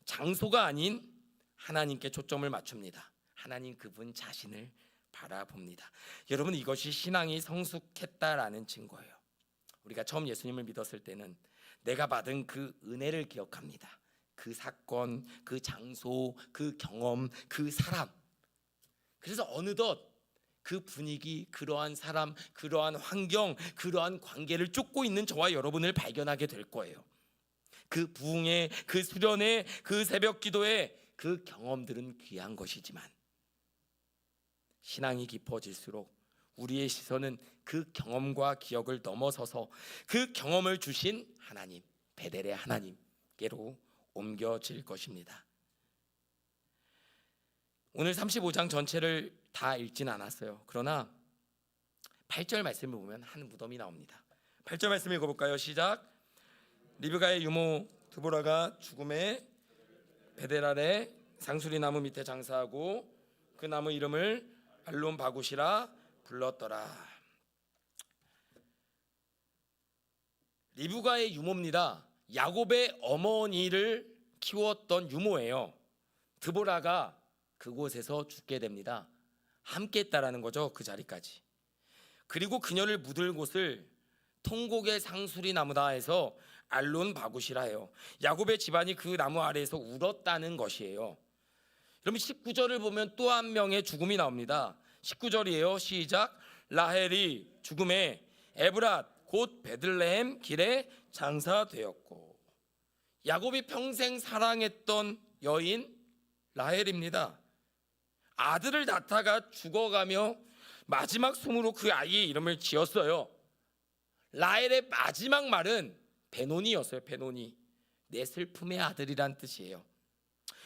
장소가 아닌 하나님께 초점을 맞춥니다. 하나님 그분 자신을 바라봅니다. 여러분, 이것이 신앙이 성숙했다라는 증거예요. 우리가 처음 예수님을 믿었을 때는 내가 받은 그 은혜를 기억합니다. 그 사건, 그 장소, 그 경험, 그 사람. 그래서 어느덧 그 분위기, 그러한 사람, 그러한 환경, 그러한 관계를 쫓고 있는 저와 여러분을 발견하게 될 거예요. 그 부흥회, 그 수련회, 그 새벽 기도회, 그 경험들은 귀한 것이지만 신앙이 깊어질수록 우리의 시선은 그 경험과 기억을 넘어서서 그 경험을 주신 하나님, 베델의 하나님께로 옮겨질 것입니다. 오늘 35장 전체를 다 읽진 않았어요. 그러나 8절 말씀을 보면 한 무덤이 나옵니다. 8절 말씀 읽어볼까요? 시작. 리브가의 유모 드보라가 죽음에 베델 아래 상수리 나무 밑에 장사하고 그 나무 이름을 알론 바굿이라 불렀더라. 리브가의 유모입니다. 야곱의 어머니를 키웠던 유모예요. 드보라가 그곳에서 죽게 됩니다. 함께 했다라는 거죠. 그 자리까지. 그리고 그녀를 묻을 곳을 통곡의 상수리 나무다 해서 알론 바굿이라 해요. 야곱의 집안이 그 나무 아래에서 울었다는 것이에요. 여러분, 19절을 보면 또 한 명의 죽음이 나옵니다. 19절이에요. 시작. 라헬이 죽음에 에브랏 곧 베들레헴 길에 장사되었고. 야곱이 평생 사랑했던 여인 라헬입니다. 아들을 낳다가 죽어가며 마지막 숨으로 그 아이의 이름을 지었어요. 라헬의 마지막 말은 베노니였어요. 베노니. 내 슬픔의 아들이란 뜻이에요.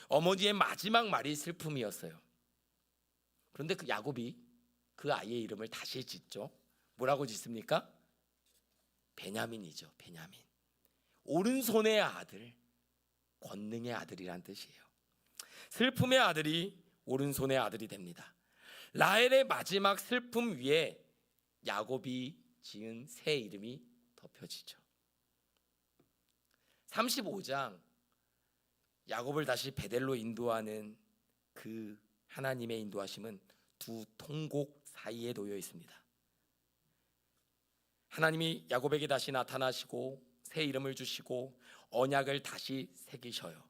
어머니의 마지막 말이 슬픔이었어요. 그런데 그 야곱이 그 아이의 이름을 다시 짓죠. 뭐라고 짓습니까? 베냐민이죠. 베냐민. 오른손의 아들, 권능의 아들이란 뜻이에요. 슬픔의 아들이 오른손의 아들이 됩니다. 라헬의 마지막 슬픔 위에 야곱이 지은 새 이름이 덮여지죠. 35장 야곱을 다시 베델로 인도하는 그 하나님의 인도하심은 두 통곡 사이에 놓여 있습니다. 하나님이 야곱에게 다시 나타나시고 새 이름을 주시고 언약을 다시 새기셔요.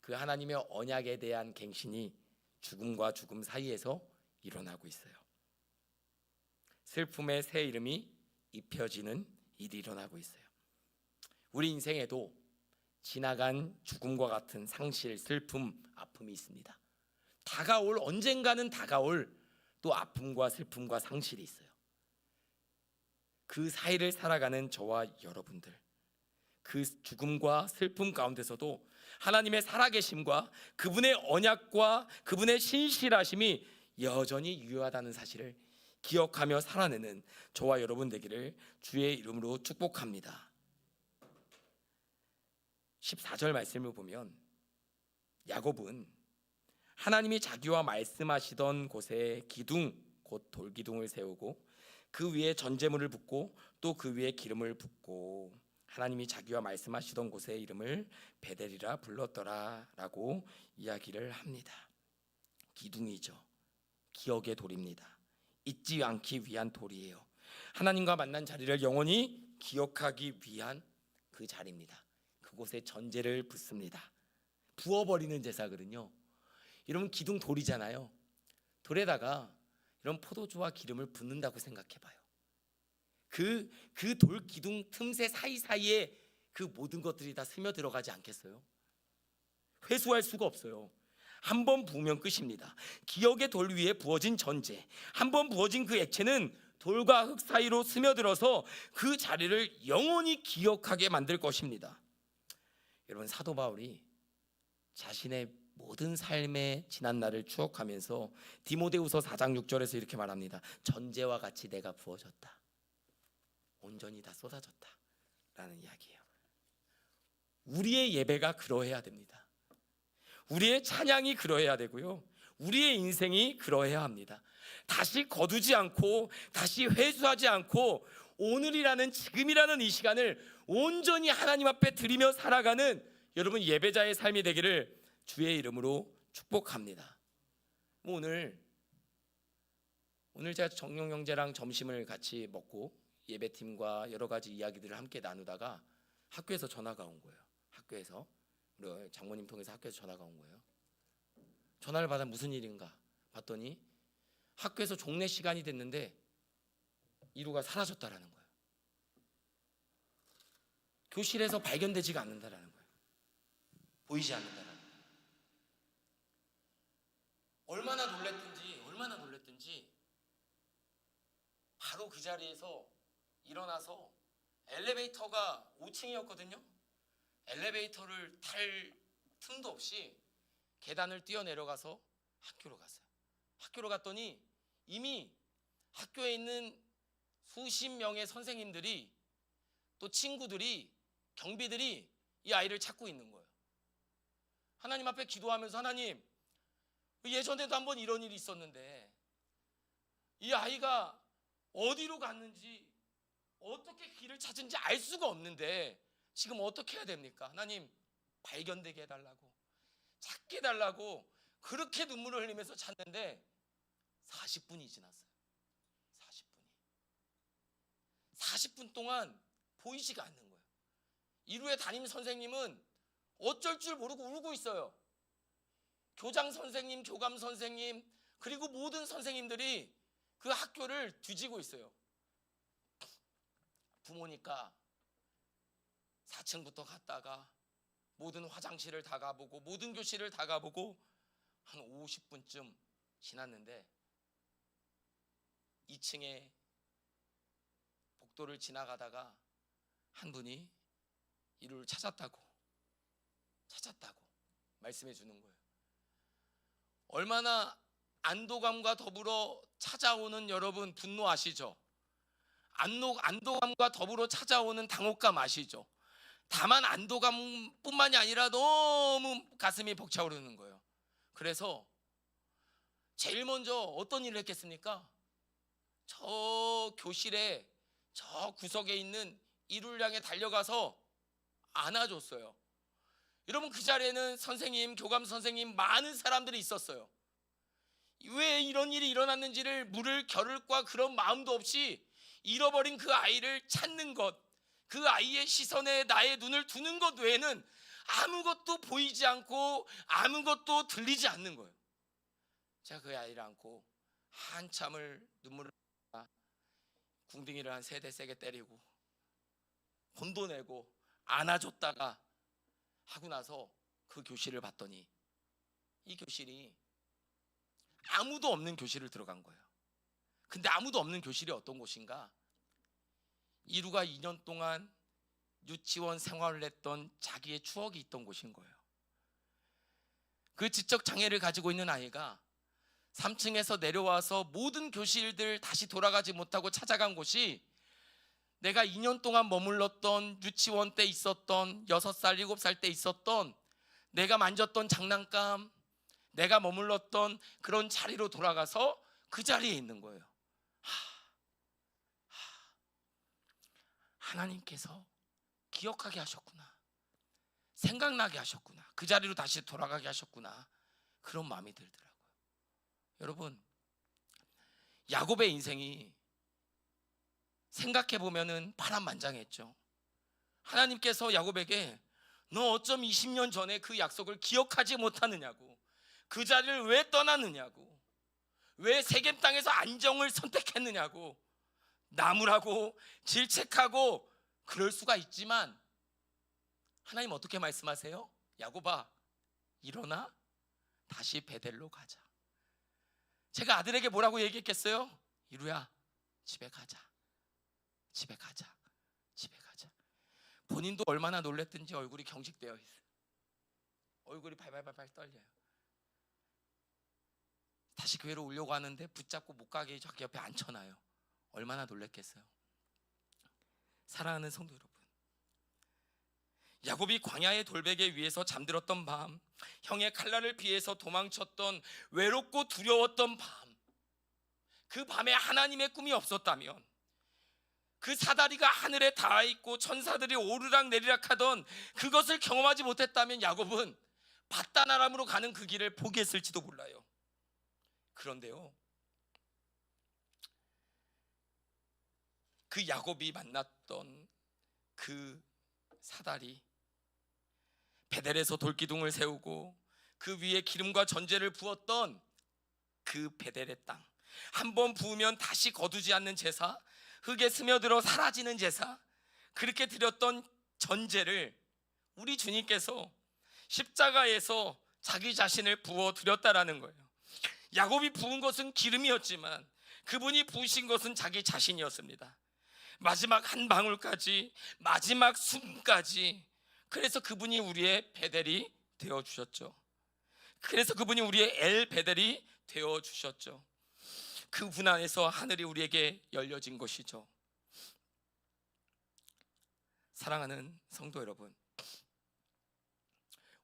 그 하나님의 언약에 대한 갱신이 죽음과 죽음 사이에서 일어나고 있어요. 슬픔의 새 이름이 입혀지는 일이 일어나고 있어요. 우리 인생에도 지나간 죽음과 같은 상실, 슬픔, 아픔이 있습니다. 다가올, 언젠가는 다가올 또 아픔과 슬픔과 상실이 있어요. 그 사이를 살아가는 저와 여러분들, 그 죽음과 슬픔 가운데서도 하나님의 살아계심과 그분의 언약과 그분의 신실하심이 여전히 유효하다는 사실을 기억하며 살아내는 저와 여러분 되기를 주의 이름으로 축복합니다. 14절 말씀을 보면 야곱은 하나님이 자기와 말씀하시던 곳에 기둥 곧 돌기둥을 세우고 그 위에 전제물을 붓고 또 그 위에 기름을 붓고 하나님이 자기와 말씀하시던 곳의 이름을 베델이라 불렀더라라고 이야기를 합니다. 기둥이죠. 기억의 돌입니다. 잊지 않기 위한 돌이에요. 하나님과 만난 자리를 영원히 기억하기 위한 그 자리입니다. 그곳에 전제를 붓습니다. 부어버리는 제사거든요. 여러분, 기둥 돌이잖아요. 돌에다가 이런 포도주와 기름을 붓는다고 생각해봐요. 그 돌 기둥 틈새 사이사이에 그 모든 것들이 다 스며 들어가지 않겠어요? 회수할 수가 없어요. 한 번 부으면 끝입니다. 기억의 돌 위에 부어진 전제, 한 번 부어진 그 액체는 돌과 흙 사이로 스며들어서 그 자리를 영원히 기억하게 만들 것입니다. 여러분, 사도 바울이 자신의 모든 삶의 지난 날을 추억하면서 디모데후서 4장 6절에서 이렇게 말합니다. 전제와 같이 내가 부어졌다. 온전히 다 쏟아졌다 라는 이야기예요. 우리의 예배가 그러해야 됩니다. 우리의 찬양이 그러해야 되고요, 우리의 인생이 그러해야 합니다. 다시 거두지 않고 다시 회수하지 않고 오늘이라는 지금이라는 이 시간을 온전히 하나님 앞에 드리며 살아가는 여러분 예배자의 삶이 되기를 주의 이름으로 축복합니다. 오늘 제가 정용 형제랑 점심을 같이 먹고 예배팀과 여러 가지 이야기들을 함께 나누다가 학교에서 전화가 온 거예요. 학교에서 우리 장모님 통해서 학교에서 전화가 온 거예요. 전화를 받아 무슨 일인가 봤더니 학교에서 종례 시간이 됐는데 이루가 사라졌다라는 거예요. 교실에서 발견되지가 않는다라는 거예요. 보이지 않는다라는 거예요. 얼마나 놀랬든지 바로 그 자리에서 일어나서 엘리베이터가 5층이었거든요. 엘리베이터를 탈 틈도 없이 계단을 뛰어내려가서 학교로 갔어요. 학교로 갔더니 이미 학교에 있는 수십 명의 선생님들이 또 친구들이 경비들이 이 아이를 찾고 있는 거예요. 하나님 앞에 기도하면서 하나님, 예전에도 한번 이런 일이 있었는데 이 아이가 어디로 갔는지 어떻게 길을 찾은지 알 수가 없는데 지금 어떻게 해야 됩니까? 하나님, 발견되게 해달라고, 찾게 해달라고 그렇게 눈물을 흘리면서 찾는데 40분이 지났어요. 40분 동안 보이지가 않는 거예요. 이루의 담임 선생님은 어쩔 줄 모르고 울고 있어요. 교장 선생님, 교감 선생님, 그리고 모든 선생님들이 그 학교를 뒤지고 있어요. 부모니까 4층부터 갔다가 모든 화장실을 다 가보고 모든 교실을 다 가보고 한 50분쯤 지났는데 2층에 복도를 지나가다가 한 분이 이루를 찾았다고 말씀해 주는 거예요. 얼마나 안도감과 더불어 찾아오는 여러분 분노 아시죠? 안도감과 더불어 찾아오는 당혹감 아시죠? 다만 안도감뿐만이 아니라 너무 가슴이 벅차오르는 거예요. 그래서 제일 먼저 어떤 일을 했겠습니까? 저 교실에 저 구석에 있는 이루를 향해 달려가서 안아줬어요. 여러분, 그 자리에는 선생님, 교감 선생님, 많은 사람들이 있었어요. 왜 이런 일이 일어났는지를 물을 겨를과 그런 마음도 없이 잃어버린 그 아이를 찾는 것, 그 아이의 시선에 나의 눈을 두는 것 외에는 아무것도 보이지 않고 아무것도 들리지 않는 거예요. 제가 그 아이를 안고 한참을 눈물을 궁둥이를 한 3대 세게 때리고 혼도 내고 안아줬다가 하고 나서 그 교실을 봤더니 이 교실이 아무도 없는 교실을 들어간 거예요. 근데 아무도 없는 교실이 어떤 곳인가? 이루가 2년 동안 유치원 생활을 했던 자기의 추억이 있던 곳인 거예요. 그 지적 장애를 가지고 있는 아이가 3층에서 내려와서 모든 교실들 다시 돌아가지 못하고 찾아간 곳이 내가 2년 동안 머물렀던 유치원 때 있었던 6살, 7살 때 있었던 내가 만졌던 장난감, 내가 머물렀던 그런 자리로 돌아가서 그 자리에 있는 거예요. 하나님께서 기억하게 하셨구나, 생각나게 하셨구나, 그 자리로 다시 돌아가게 하셨구나, 그런 마음이 들더라고요. 여러분, 야곱의 인생이 생각해 보면은 파란만장했죠. 하나님께서 야곱에게 너 어쩜 20년 전에 그 약속을 기억하지 못하느냐고, 그 자리를 왜 떠났느냐고, 왜 세겜 땅에서 안정을 선택했느냐고 나무라고 질책하고 그럴 수가 있지만 하나님 어떻게 말씀하세요? 야곱아, 일어나 다시 베델로 가자. 제가 아들에게 뭐라고 얘기했겠어요? 이루야, 집에 가자. 집에 가자. 집에 가자. 본인도 얼마나 놀랬든지 얼굴이 경직되어 있어요. 얼굴이 발발발발 떨려요. 다시 교회로 오려고 하는데 붙잡고 못 가게 자기 옆에 앉혀놔요. 얼마나 놀랬겠어요. 사랑하는 성도 여러분, 야곱이 광야의 돌베개 위에서 잠들었던 밤, 형의 칼날을 피해서 도망쳤던 외롭고 두려웠던 밤, 그 밤에 하나님의 꿈이 없었다면, 그 사다리가 하늘에 닿아 있고 천사들이 오르락 내리락 하던 그것을 경험하지 못했다면 야곱은 바다나람으로 가는 그 길을 포기했을지도 몰라요. 그런데요, 그 야곱이 만났던 그 사다리, 베델에서 돌기둥을 세우고 그 위에 기름과 전제를 부었던 그 베델의 땅, 한번 부으면 다시 거두지 않는 제사, 흙에 스며들어 사라지는 제사, 그렇게 드렸던 전제를 우리 주님께서 십자가에서 자기 자신을 부어 드렸다라는 거예요. 야곱이 부은 것은 기름이었지만 그분이 부으신 것은 자기 자신이었습니다. 마지막 한 방울까지, 마지막 숨까지. 그래서 그분이 우리의 베델이 되어주셨죠. 그래서 그분이 우리의 엘 베델이 되어주셨죠. 그분 안에서 하늘이 우리에게 열려진 것이죠. 사랑하는 성도 여러분,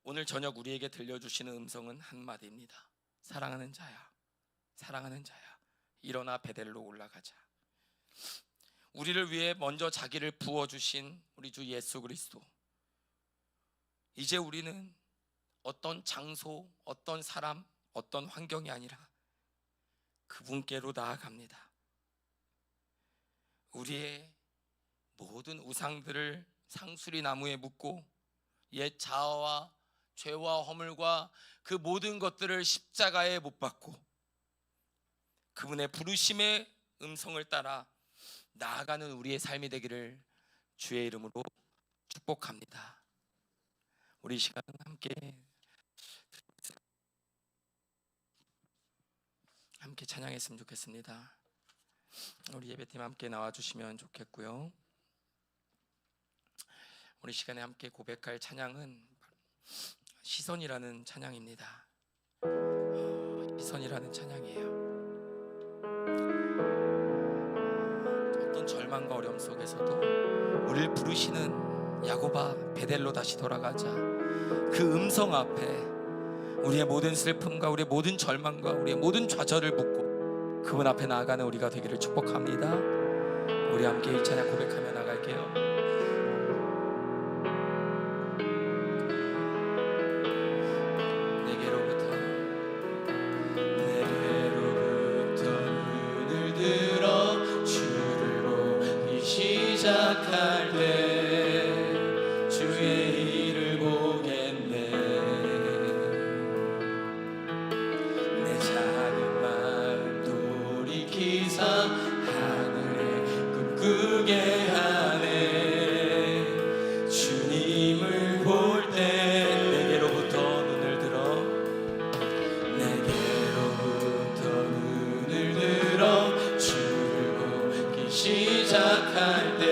오늘 저녁 우리에게 들려주시는 음성은 한마디입니다. 사랑하는 자야, 사랑하는 자야, 일어나 베델로 올라가자. 우리를 위해 먼저 자기를 부어주신 우리 주 예수 그리스도, 이제 우리는 어떤 장소, 어떤 사람, 어떤 환경이 아니라 그분께로 나아갑니다. 우리의 모든 우상들을 상수리 나무에 묻고 옛 자아와 죄와 허물과 그 모든 것들을 십자가에 못 박고 그분의 부르심의 음성을 따라 나아가는 우리의 삶이 되기를 주의 이름으로 축복합니다. 우리 시간 함께 찬양했으면 좋겠습니다. 우리 예배팀 함께 나와주시면 좋겠고요. 우리 시간에 함께 고백할 찬양은 시선이라는 찬양입니다. 시선이라는 찬양이에요. 어떤 절망과 어려움 속에서도 우리를 부르시는 야곱아, 베델로 다시 돌아가자. 그 음성 앞에 우리의 모든 슬픔과 우리의 모든 절망과 우리의 모든 좌절을 묻고 그분 앞에 나아가는 우리가 되기를 축복합니다. 우리 함께 이 찬양 고백하며 나갈게요. 시작할 때 주의 일을 보겠네. 내 작은 마음 돌이키사 하늘에 꿈꾸게 하네. 주님을 볼 때 내게로부터 눈을 들어, 내게로부터 눈을 들어 주를 보기 시작할 때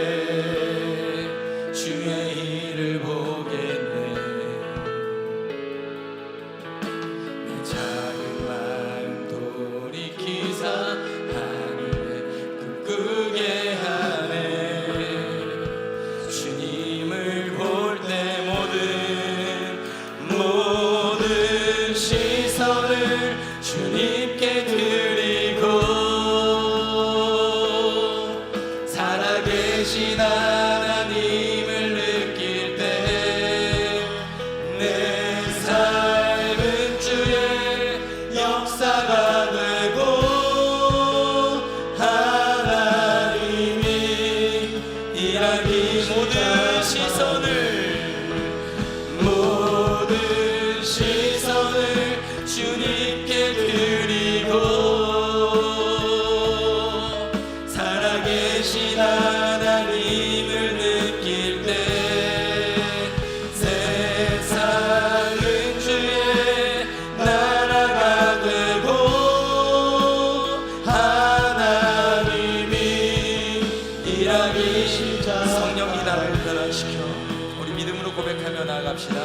합시다.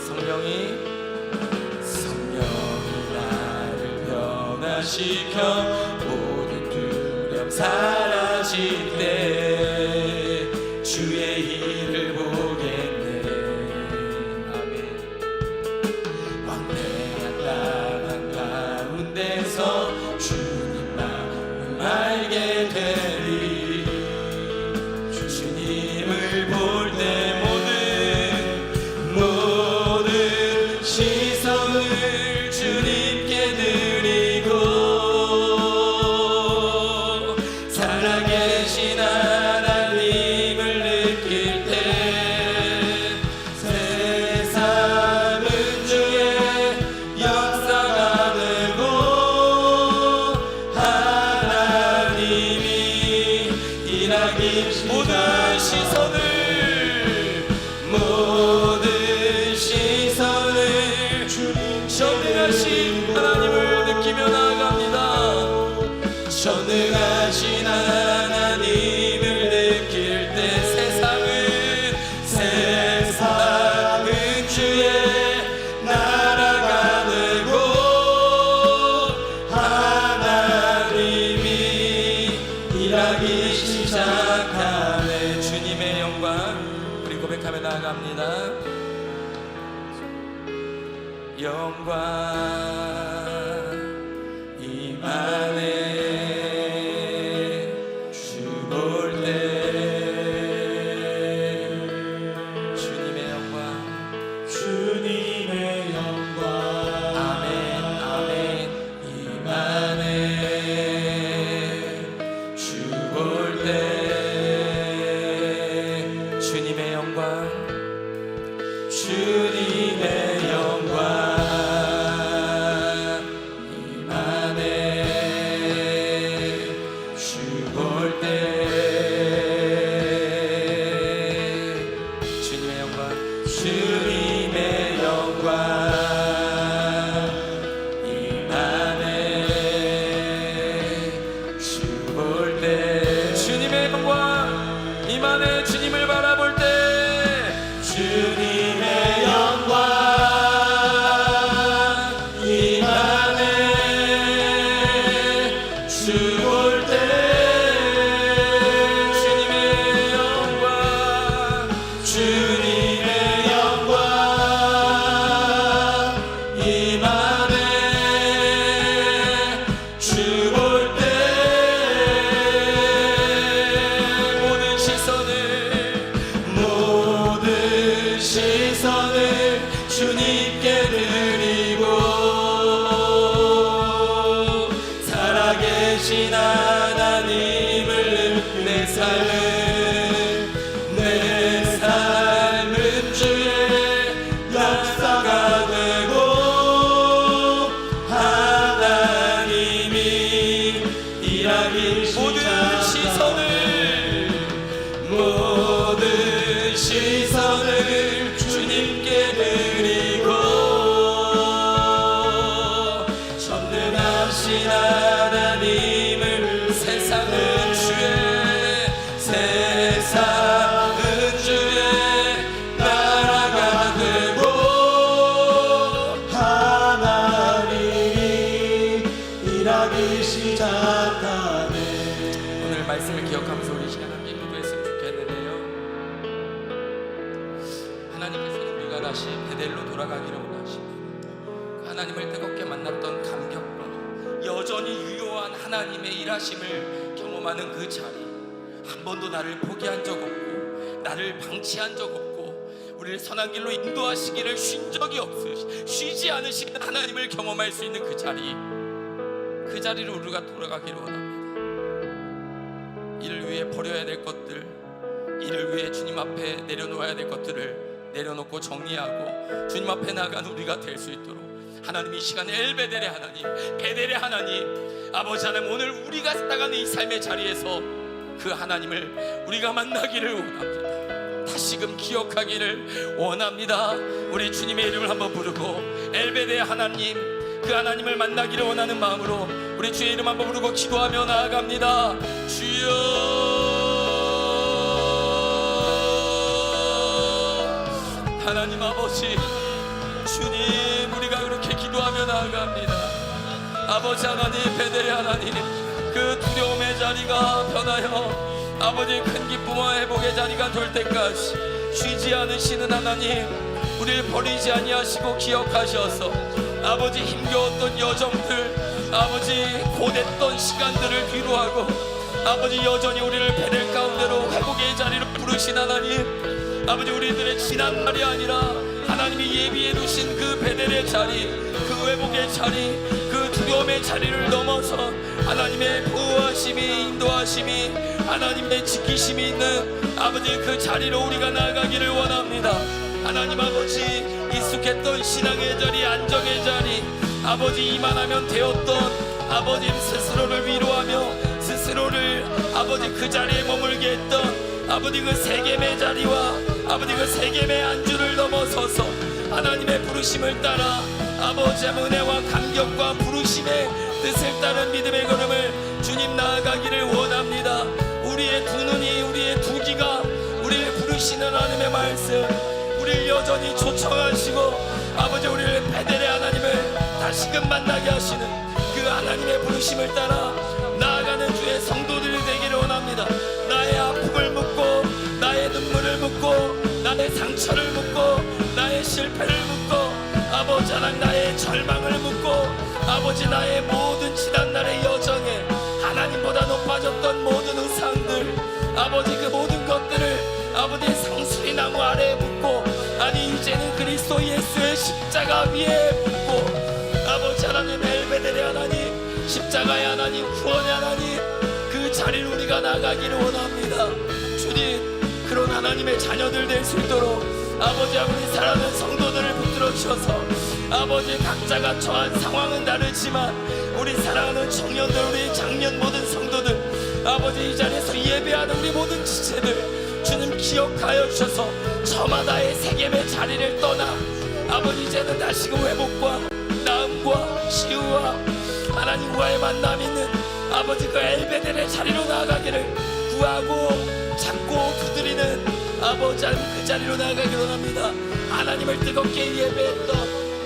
성령이 나를 변화시켜 모든 두려움 사라질 때 주의 일을 보겠네. 아멘. 왕래한 땅 가운데서 주님 마음을 알게 되리. 주님을 볼 때 모든 시선을 주님께 드리고 살아계신 하나님을 느낄 때 세상은 주의 역사가 되고 하나님이 일하기 모든 시선을 전능하신 하나님을 느끼며 나아갑니다. 전능하신 하나님을 느낄 때 세상은 주의 나라가 되고 하나님이 일하기 시작하네. 주님의 영광 우리 고백하며 나아갑니다. 영광 임하네. 주 볼 때 주님의 영광 아멘 아멘 임하네. 주 볼 때 주님의 영광 임하네. 주 볼 때 주님의 영광 임하네. 주 볼 때 주님의 영광 임하네. 주님을 바라볼 때 주님의 영광 임하네. 주 볼 때 주님의 영광 임하네. 주 볼 때 모든 시선을 주님께 드리고 살아계신 하나님을 내 삶은 주의 역사가 되고 하나님이 일하기 모든 시선을 주님께 드리고 전능하신 하나님을 세상은 주의 나라가 되고 하나님이 일하기 시작하네. 오늘 말씀을 기억하면서 우리 시간 함께 기도했으면 좋겠는데요. 하나님께서는 우리가 다시 베델로 돌아가기를 원하시고 그 하나님을 뜨겁게 만났던 감격과 여전히 유효한 하나님의 일하심을 경험하는 그 자리, 한 번도 나를 포기한 적 없고 나를 방치한 적 없고 우리를 선한 길로 인도하시기를 쉰 적이 쉬지 않으시는 하나님을 경험할 수 있는 그 자리로 우리가 돌아가기를 원합니다. 이를 위해 버려야 될 것들, 이를 위해 주님 앞에 내려놓아야 될 것들을 내려놓고 정리하고 주님 앞에 나가는 우리가 될 수 있도록 하나님 이 시간에 엘베델의 하나님, 베델의 하나님, 아버지 하나님, 오늘 우리가 살아가는 이 삶의 자리에서 그 하나님을 우리가 만나기를 원합니다. 다시금 기억하기를 원합니다. 우리 주님의 이름을 한번 부르고 엘베델의 하나님, 그 하나님을 만나기를 원하는 마음으로 우리 주의 이름 한번 부르고 기도하며 나아갑니다. 주여 하나님 아버지, 주님, 우리가 그렇게 기도하며 나아갑니다. 아버지 하나님, 베델의 하나님, 그 두려움의 자리가 변하여 아버지 큰 기쁨과 회복의 자리가 될 때까지 쉬지 않으시는 하나님, 우리를 버리지 아니하시고 기억하셔서 아버지 힘겨웠던 여정들, 아버지 고됐던 시간들을 뒤로하고 아버지 여전히 우리를 베델 가운데로 회복의 자리로 부르신 하나님, 아버지 우리들의 지난 날이 아니라 하나님이 예비해 두신 그 베델의 자리, 그 회복의 자리, 그 두려움의 자리를 넘어서 하나님의 보호하심이, 인도하심이, 하나님의 지키심이 있는 아버지 그 자리로 우리가 나아가기를 원합니다. 하나님 아버지, 익숙했던 신앙의 자리, 안정의 자리, 아버지 이만하면 되었던 아버지 스스로를 위로하며 스스로를 아버지 그 자리에 머물게 했던 아버지 그 세겜의 자리와 아버지 그 세겜의 안주를 넘어서서 하나님의 부르심을 따라 아버지의 은혜와 감격과 부르심의 뜻을 따른 믿음의 걸음을 주님 나아가기를 원합니다. 우리의 두 눈이, 우리의 두 귀가 우리를 부르시는 하나님의 말씀, 우리를 여전히 초청하시고 아버지 우리를 베델의 하나님을 다시금 만나게 하시는 그 하나님의 부르심을 따라 나아가는 주의 성도들이 되기를 원합니다. 나의 아픔을 묻고 나의 눈물을 묻고 나의 상처를 묻고 나의 실패를 묻고 아버지 하나님 나의 절망을 묻고 아버지 나의 모든 지난날의 여정에 하나님보다 높아졌던 모든 우상들, 아버지 그 모든 것들을 아버지의 상수리 나무 아래에 묻고 아니 이제는 그리스도 예수의 십자가 위에 묻고 아버지 하나님, 엘베델의 하나님, 십자가의 하나님, 구원의 하나님, 그 자리를 우리가 나가기를 원합니다. 주님, 그런 하나님의 자녀들 될 수 있도록 아버지 아버지 사랑하는 성도들을 붙들어 주셔서 아버지 각자가 처한 상황은 다르지만 우리 사랑하는 청년들, 우리 장년 모든 성도들 아버지 이 자리에서 예배하는 우리 모든 지체들 주님 기억하여 주셔서 저마다의 세겜의 자리를 떠나 아버지 이제는 다시금 회복과 나음과 치유와 하나님과의 만남 있는 아버지 그 엘베델의 자리로 나아가기를 구하고 찾고 두드리는 아버지 하나님 그 자리로 나아가기를 원합니다. 하나님을 뜨겁게 예배했던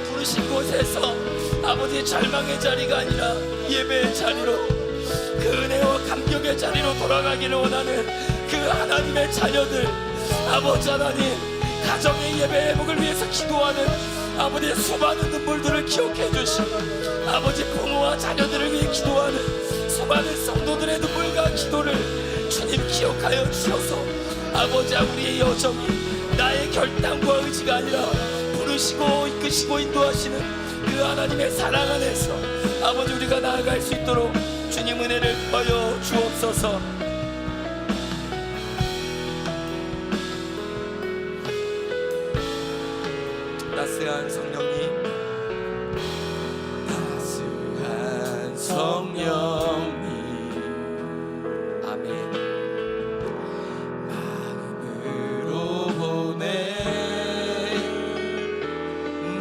부르신 곳에서 아버지의 절망의 자리가 아니라 예배의 자리로 그 은혜와 감격의 자리로 돌아가기를 원하는 그 하나님의 자녀들 아버지 하나님 가정의 예배 회복을 위해서 기도하는 아버지의 수많은 눈물들을 기억해 주시고 아버지 부모와 자녀들을 위해 기도하는 수많은 성도들의 눈물과 기도를 주님 기억하여 주셔서 아버지 우리의 여정이 나의 결단과 의지가 아니라 부르시고 이끄시고 인도하시는 그 하나님의 사랑 안에서 아버지 우리가 나아갈 수 있도록 주님 은혜를 더하여 주옵소서. 따스한 성령님, 따스한 성령님, 아멘. 마음으로 보내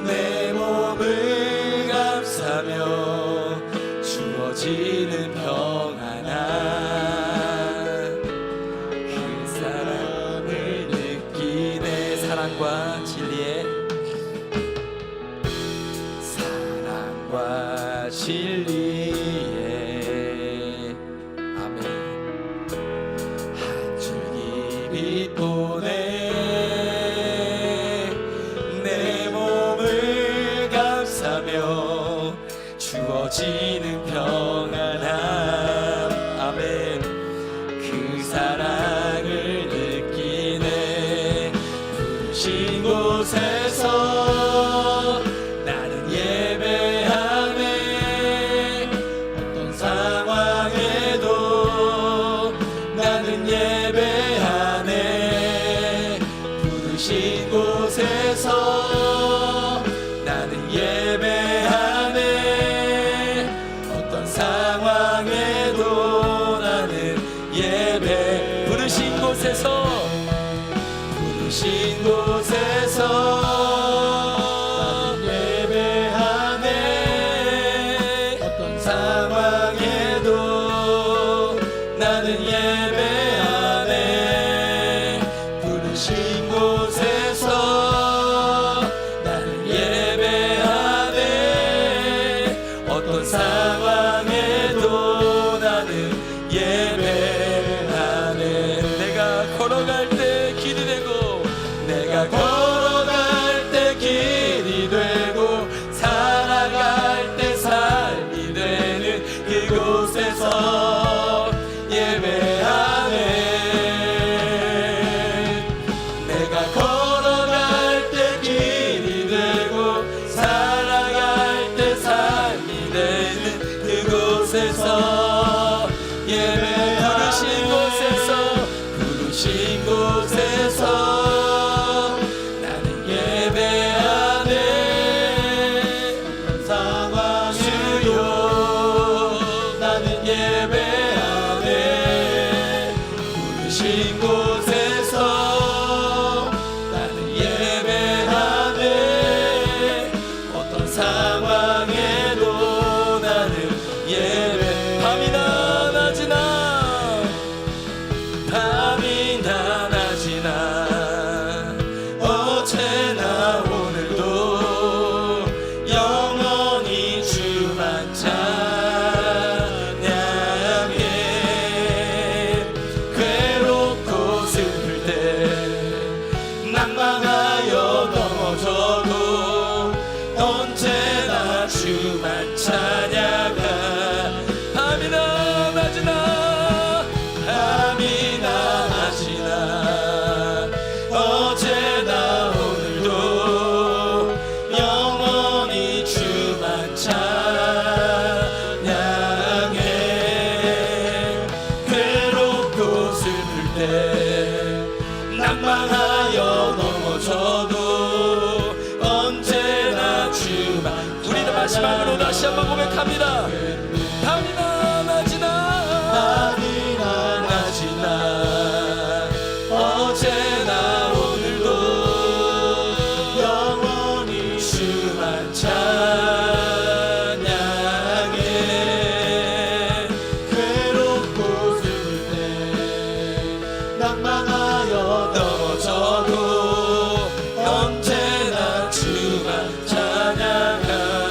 내 몸을 감싸며 주어지는 평안한 그 사랑을 느끼네. 사랑과 진리의 진리에 아멘. 한 줄기 빛 보내 내 몸을 감싸며 주어지는 평안한 이곳에서 예배하네. 내가 걸어갈 때 길이 되고 살아갈 때 삶이 되는 그곳에서 부르신 곳에서 나는 예배하네. 상황 주여 나는 예배하네. 부르신 곳에서 나는 예배하네. 어떤 상황에도 나는 예배. 밤이나 낮이나 어제나 오늘도 영원히 주만 찬양해. 괴롭고 슬플 때 낭망하여 넘어져도 언제나 주만 찬양하. 밤이나 낮이나 어제나 오늘도 영원히 주만 찬양해. 괴롭고 슬플 때 낭망하여 넘어져도 언제나 주만. 우리는 마지막으로 다시 한번 고백합니다. 밤이나 낮이나 어제나 오늘도 영원히 주만 찬양해. 괴롭고 슬플 때 낭망하여 넘어져도 언제나 주만 찬양하겠네.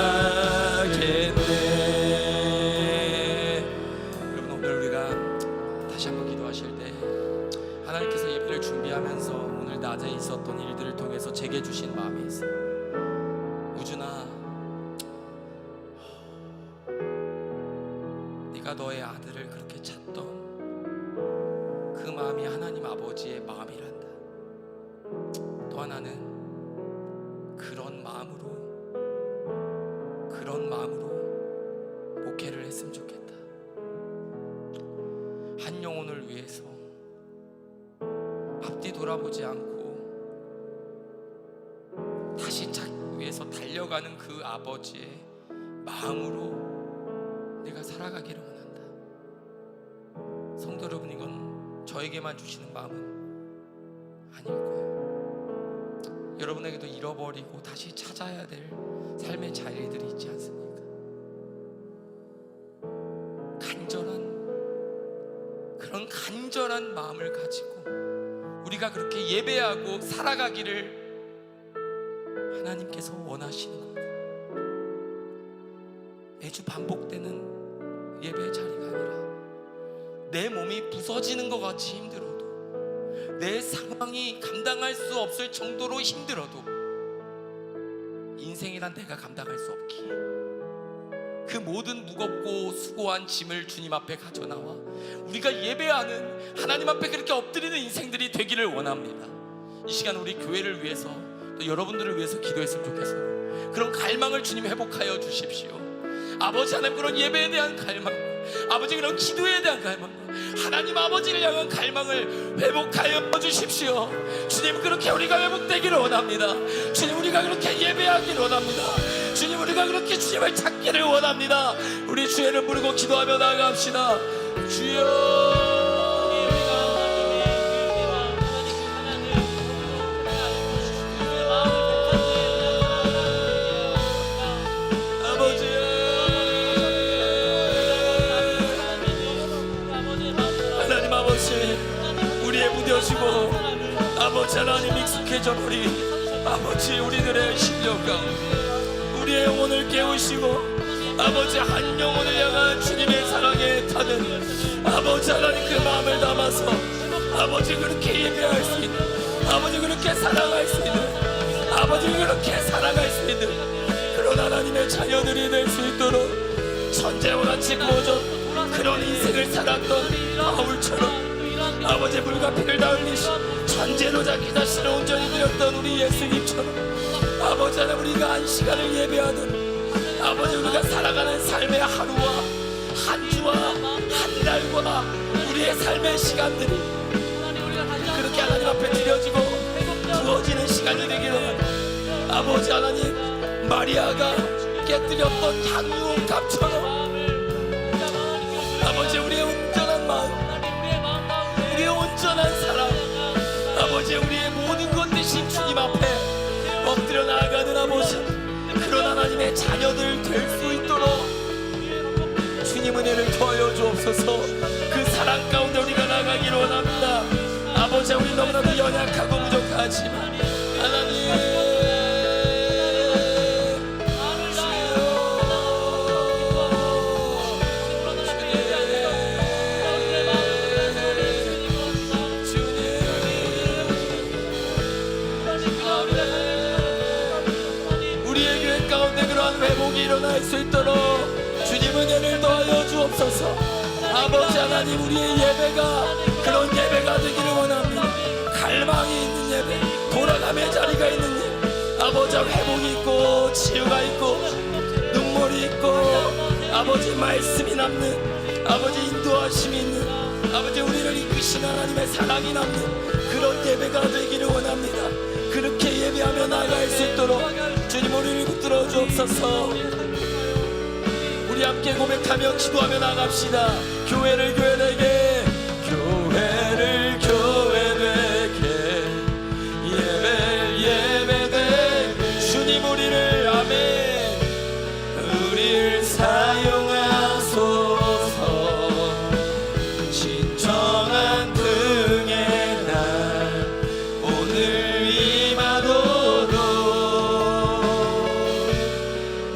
여러분, 오늘 우리가 다시 한번 기도하실 때 하나님께서 예배를 준비하면서 오늘 낮에 있었던 일들을 통해서 제게 주신 마음이 있어요. 우준아, 네가 너의 아들을 그렇게 찾던 그 마음이 하나님 아버지의 마음이란다. 또 하나는 그런 마음으로 목회를 했으면 좋겠다. 한 영혼을 위해서 앞뒤 돌아보지 않고 다시 찾기 위해서 달려가는 그 아버지의 마음으로 내가 살아가기를 원한다. 성도 여러분, 이건 저에게만 주시는 마음은 아닐 거예요. 여러분에게도 잃어버리고 다시 찾아야 될 삶의 자리들이 있지 않습니까? 그런 간절한 마음을 가지고 우리가 그렇게 예배하고 살아가기를 하나님께서 원하시는 겁니다. 매주 반복되는 예배의 자리가 아니라 내 몸이 부서지는 것 같이 힘들어도, 내 상황이 감당할 수 없을 정도로 힘들어도 인생이란 내가 감당할 수 없기에 그 모든 무겁고 수고한 짐을 주님 앞에 가져나와 우리가 예배하는, 하나님 앞에 그렇게 엎드리는 인생들이 되기를 원합니다. 이 시간 우리 교회를 위해서, 또 여러분들을 위해서 기도했으면 좋겠어요. 그런 갈망을 주님 회복하여 주십시오. 아버지 하나님, 그런 예배에 대한 갈망, 아버지 그런 기도에 대한 갈망, 하나님 아버지를 향한 갈망을 회복하여 주십시오. 주님, 그렇게 우리가 회복되기를 원합니다. 주님, 우리가 그렇게 예배하기를 원합니다. 주님, 우리가 그렇게 주님을 찾기를 원합니다. 우리 주의 이름 부르고 기도하며 나아갑시다. 주여, 우리의 무뎌지고 아버지 하나님 익숙해져 버린 아버지 우리들의 심령 가운데 우리의 영혼을 깨우시고 아버지 한 영혼을 향한 주님의 사랑에 타는 아버지 하나님 그 마음을 담아서 아버지 그렇게 예배할 수 있는, 아버지 그렇게 사랑할 수 있는, 아버지 그렇게 살아갈 수 있는 그런 하나님의 자녀들이 될 수 있도록 천재와 같이 부어져 그런 인생을 살았던 바울처럼 아버지 물과 피를 다 흘리신 천재로 자기 자신을 온전히 드렸던 우리 예수님처럼 아버지 하나님 우리가 한 시간을 예배하는 아버지 우리가 살아가는 삶의 하루와 한 주와 한 달과 우리의 삶의 시간들이 그렇게 하나님 앞에 드려지고 부어지는 시간이 되기를 아버지 하나님 마리아가 깨뜨렸던 향유옥합처럼 아버지 우리의 온전한 마음 우리의 온전한 사랑 아버지 우리의 모든 것 대신 주님 앞에 엎드려 나아가는 아버지 그런 하나님의 자녀들 될 수 있도록 주님 은혜를 더하여 주옵소서. 그 사랑 가운데 우리가 나가기를 원합니다. 아버지 우리 너무나도 연약하고 부족하지만 하나님 회복이 일어날 수 있도록 주님 은혜를 더하여 주옵소서. 아버지 하나님 우리의 예배가 그런 예배가 되기를 원합니다. 갈망이 있는 예배 돌아감의 자리가 있는 예배 아버지 회복이 있고 치유가 있고 눈물이 있고 아버지 말씀이 남는 아버지 인도하심이 있는 아버지 우리를 이끄신 하나님의 사랑이 남는 그런 예배가 되기를 원합니다. 그렇게 예배하며 나아갈 수 있도록 주님 우리를 붙들어 주옵소서. 우리 함께 고백하며 기도하며 나갑시다. 교회를 교회되게 교회를 교회되게 예배를 예배되게 주님 우리를 아멘 우리를 사용하소서. 진정한 등의 날 오늘 임하도록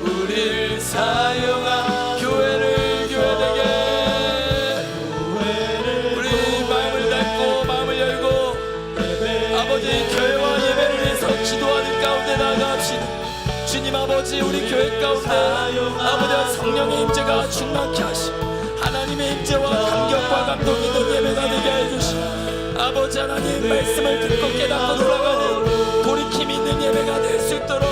우리를 사용한 교회를 교회되게 우리 마음을 닫고 마음을 열고 아버지 교회와 예배를 위해서 기도하는 가운데 나아갑시다. 주님 아버지 우리 교회 가운데 아버지 성령의 임재가 충만케 하시고 하나님의 임재와 감격과 감동이 있는 예배가 되게 해주시고 아버지 하나님 말씀을 듣고 깨닫고 돌아가는 돌이킴 있는 예배가 될 수 있도록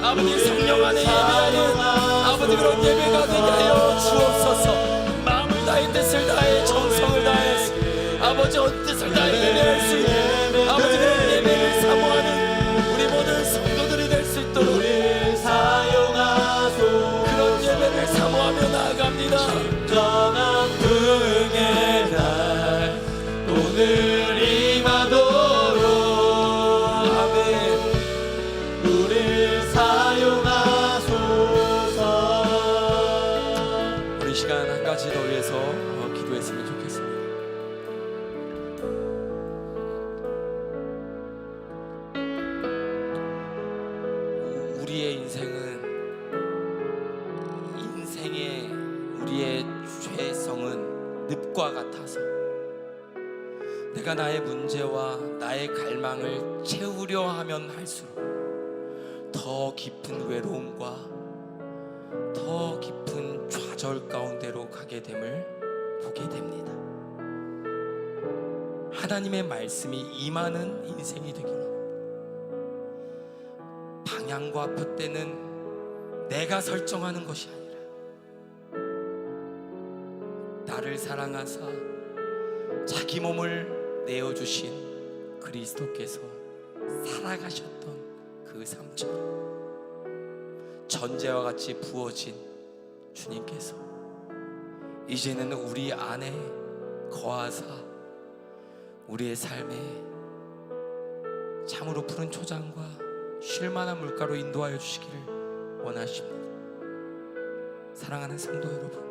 아버지 성령 안에 예배하는 아버지 그런 예배가 되게 하여 주옵소서. 마음을 다해 뜻을 다해 정성을 다해서 아버지 온 뜻을 다해 예배할 수 있는 아버지 그런 예배를 사모하는 우리 모든 성도들이 될 수 있도록 그런 예배를 사모하며 나아갑니다. 진정한 등의 날 오늘 임하도록 아멘. 우릴 사용하소서. 우리 시간 한 가지 더 위해서 기도했으면 좋겠습니다. 우리의 인생의 우리의 죄성은 늪과 같아서 내가 나의 문제와 나의 갈망을 채우려 하면 할수록 더 깊은 외로움과 더 깊은 좌절 가운데로 가게 됨을 보게 됩니다. 하나님의 말씀이 임하는 인생이 되기를 방향과 표대는 내가 설정하는 것이 아니라 나를 사랑하사 자기 몸을 내어주신 그리스도께서 살아가셨던 그 삶처럼 전제와 같이 부어진 주님께서 이제는 우리 안에 거하사 우리의 삶에 참으로 푸른 초장과 쉴만한 물가로 인도하여 주시기를 원하십니다. 사랑하는 성도 여러분,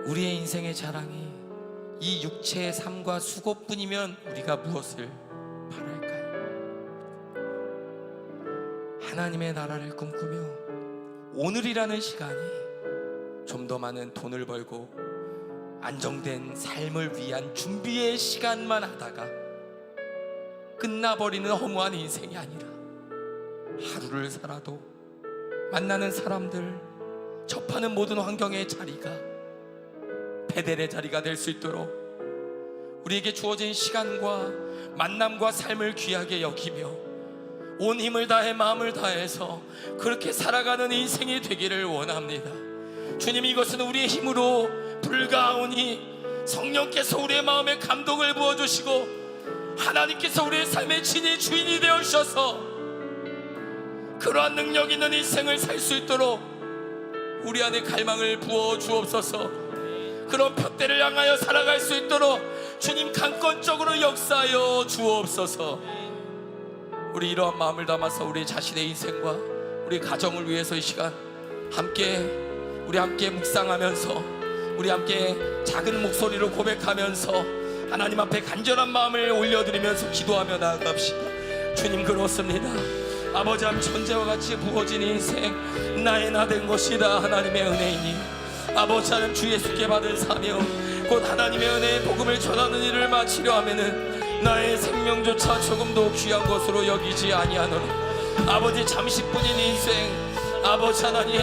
우리의 인생의 자랑이 이 육체의 삶과 수고뿐이면 우리가 무엇을 바랄까요? 하나님의 나라를 꿈꾸며 오늘이라는 시간이 좀 더 많은 돈을 벌고 안정된 삶을 위한 준비의 시간만 하다가 끝나버리는 허무한 인생이 아니라 하루를 살아도 만나는 사람들, 접하는 모든 환경의 자리가 베델의 자리가 될 수 있도록 우리에게 주어진 시간과 만남과 삶을 귀하게 여기며 온 힘을 다해 마음을 다해서 그렇게 살아가는 인생이 되기를 원합니다. 주님, 이것은 우리의 힘으로 불가하오니 성령께서 우리의 마음에 감동을 부어주시고 하나님께서 우리의 삶의 진이 주인이 되어주셔서 그러한 능력 있는 인생을 살 수 있도록 우리 안에 갈망을 부어 주옵소서. 그런 푯대를 향하여 살아갈 수 있도록 주님 강권적으로 역사하여 주옵소서. 우리 이러한 마음을 담아서 우리 자신의 인생과 우리 가정을 위해서 이 시간 우리 함께 묵상하면서 우리 함께 작은 목소리로 고백하면서 하나님 앞에 간절한 마음을 올려드리면서 기도하며 나아갑시다. 주님, 그렇습니다. 아버지, 천재와 같이 부어진 인생 나의 나 된 것이다. 하나님의 은혜이니 아버지 하나님, 주 예수께 받은 사명 곧 하나님의 은혜의 복음을 전하는 일을 마치려 하면은 나의 생명조차 조금도 귀한 것으로 여기지 아니하노니 아버지, 잠시뿐인 인생 아버지 하나님,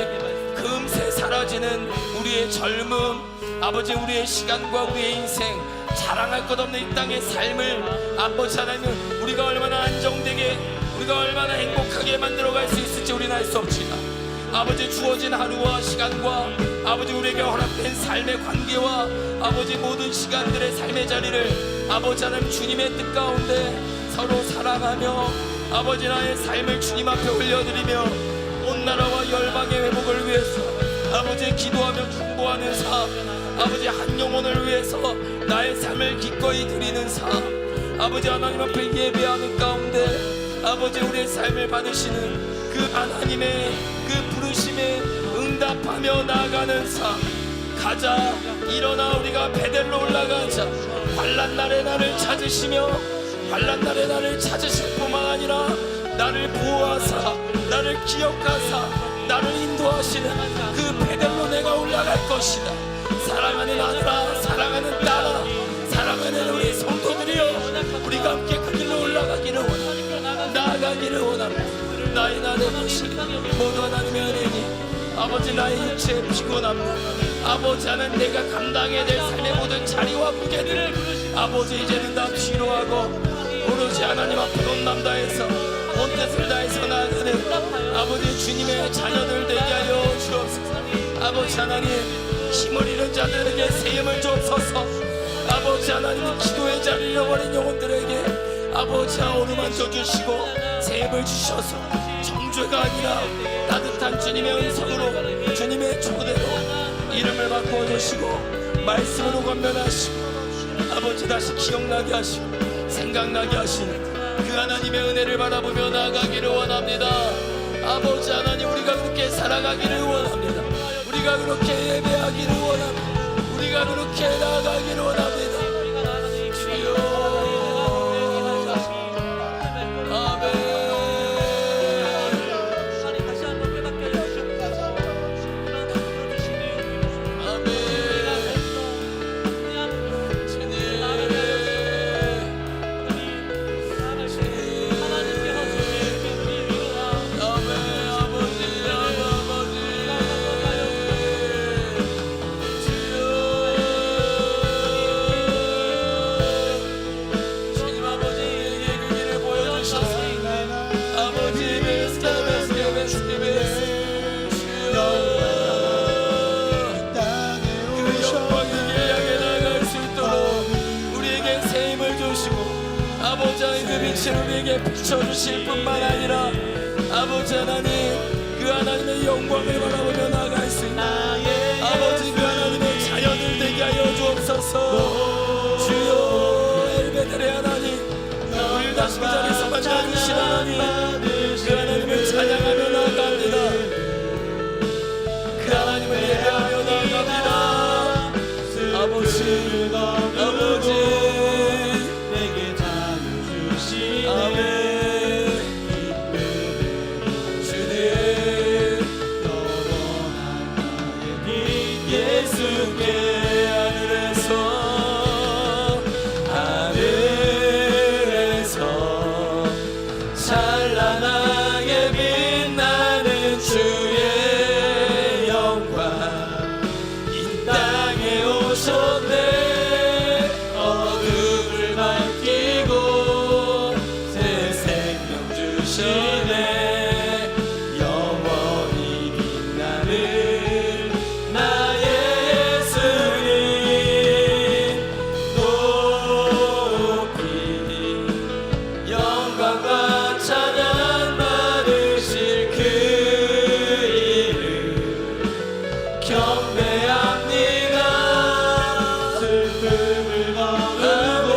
금세 사라지는 우리의 젊음 아버지, 우리의 시간과 우리의 인생 자랑할 것 없는 이 땅의 삶을 아버지 하나님, 우리가 얼마나 안정되게 우리가 얼마나 행복하게 만들어갈 수 있을지 우리는 알 수 없지만 아버지, 주어진 하루와 시간과 아버지 우리에게 허락된 삶의 관계와 아버지 모든 시간들의 삶의 자리를 아버지 하나님 주님의 뜻 가운데 서로 사랑하며 아버지 나의 삶을 주님 앞에 올려드리며 온 나라와 열방의 회복을 위해서 아버지 기도하며 중보하는 삶 아버지 한 영혼을 위해서 나의 삶을 기꺼이 드리는 삶 아버지 하나님 앞에 예배하는 가운데 아버지 우리의 삶을 받으시는 그 하나님의 그 부르심에 응답하며 나아가는 삶 가자 일어나 우리가 베델로 올라가자 환난 날에 나를 찾으시며 환난 날에 나를 찾으실 뿐만 아니라 나를 보호하사 나를 기억하사 나를 인도하시는 그 베델로 내가 올라갈 것이다. 사랑하는 아들아 사랑하는 딸아 사랑하는 우리 성도들이여 우리가 함께 그 길로 올라가기를 원합니다. 나아가기를 원합니다. 나의 나는 것이 모두 하나님의 은혜니 아버지 나의 육체에 피곤합니다. 아버지 하나님 내가 감당해야 될 삶의 모든 자리와 무게를 아버지 이제는 다 필요하고 오로지 하나님 앞에 온 맘 다해서 온 뜻을 다해서 나아가는 아버지 주님의 자녀들 되게 하여 주옵소서. 아버지 하나님 힘을 잃은 자들에게 새 힘을 주옵소서. 아버지 하나님 기도의 자리를 잃어버린 영혼들에게 아버지 어루만져 주시고 새 힘을 주셔서 정죄가 아니라 따뜻한 주님의 은석으로 주님의 초대로 이름을 바꿔주시고 말씀으로 건면하시고 아버지 다시 기억나게 하시고 생각나게 하시는 그 하나님의 은혜를 바라보며 나아가기를 원합니다. 아버지 하나님 우리가 그렇게 살아가기를 원합니다. 우리가 그렇게 예배하기를 원합니다. 우리가 그렇게 나아가기를 원합니다. 주여 우리에게 비춰주실 뿐만 아니라 아버지 하나님 그 하나님의 영광을 바라보며 나아갈 수 있는 아버지 그 하나님의 자녀들 되게 하여 주옵소서. 주여 엘베델의 하나님 우리를 다시 그 자리에서 만나주신 하나님 그 하나님을 찬양하며 나아갑니다. 그 하나님을 예배하며 나아갑니다. 아버지 아멘. 주님 영원한 나의 빛 예수께 하늘에서 찬란하게 빛나는 주의 경배합니다. 슬픔을 거두고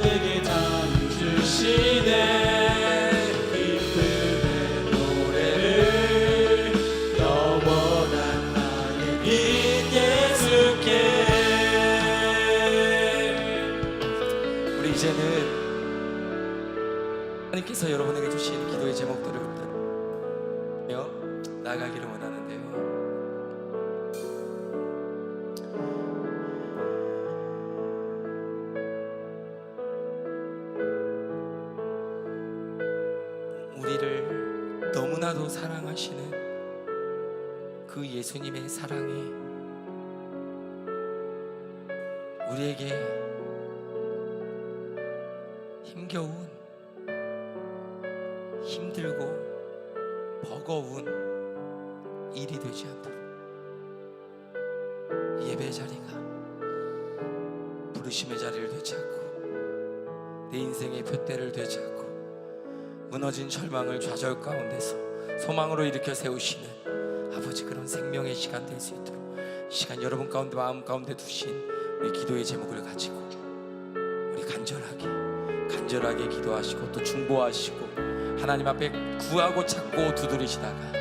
내게 자유 주시네. 기쁨의 노래를 영원한 나의 빈 예수께. 우리 이제는 하나님께서 여러분에게 주신 기도의 제목들을 나아가기를 원하는데요. 우리를 너무나도 사랑하시는 그 예수님의 사랑이 우리에게 힘겨운, 힘들고 버거운 일이 되지 않도록 예배 자리가 부르심의 자리를 되찾고 내 인생의 표대를 되찾고 무너진 절망을 좌절 가운데서 소망으로 일으켜 세우시는 아버지, 그런 생명의 시간 될 수 있도록 이 시간 여러분 가운데, 마음 가운데 두신 우리 기도의 제목을 가지고 우리 간절하게 기도하시고 또 중보하시고 하나님 앞에 구하고 찾고 두드리시다가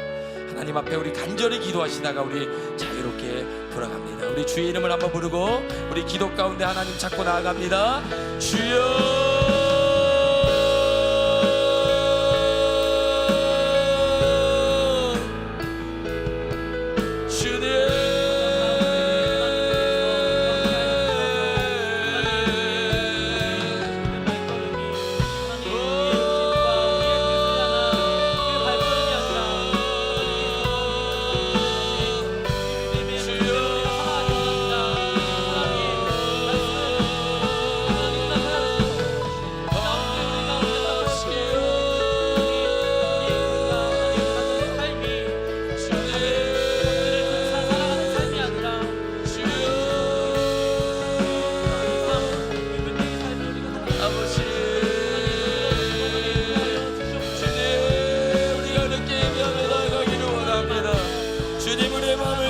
하나님 앞에 우리 간절히 기도하시다가 우리 자유롭게 돌아갑니다. 우리 주의 이름을 한번 부르고 우리 기도 가운데 하나님 찾고 나아갑니다. 주여,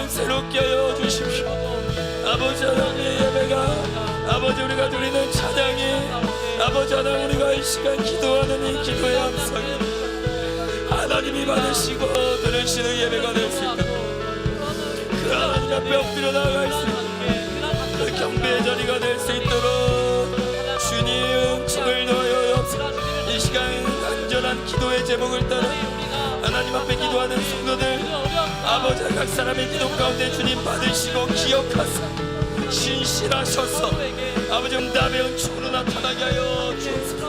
새롭게 하여 주십시오. 아버지 하나님의 예배가, 아버지 우리가 드리는 찬양이, 아버지 하나님 우리가 이 시간 기도하는 이 기도의 함성이 하나님이 받으시고 들으시는 예배가 될 수 있도록 그 하나님 앞에 엎드려 나아갈 수 있도록 그 경배의 자리가 될 수 있도록 주님 춤을 넣어요. 이 시간 간절한 기도의 제목을 따라 하나님 앞에 기도하는 성도들, 아버지 각 사람의 기도 가운데 주님 받으시고 기억하사 신실하셔서 아버지 응답의 은총으로 나타나게 하여 주옵소서.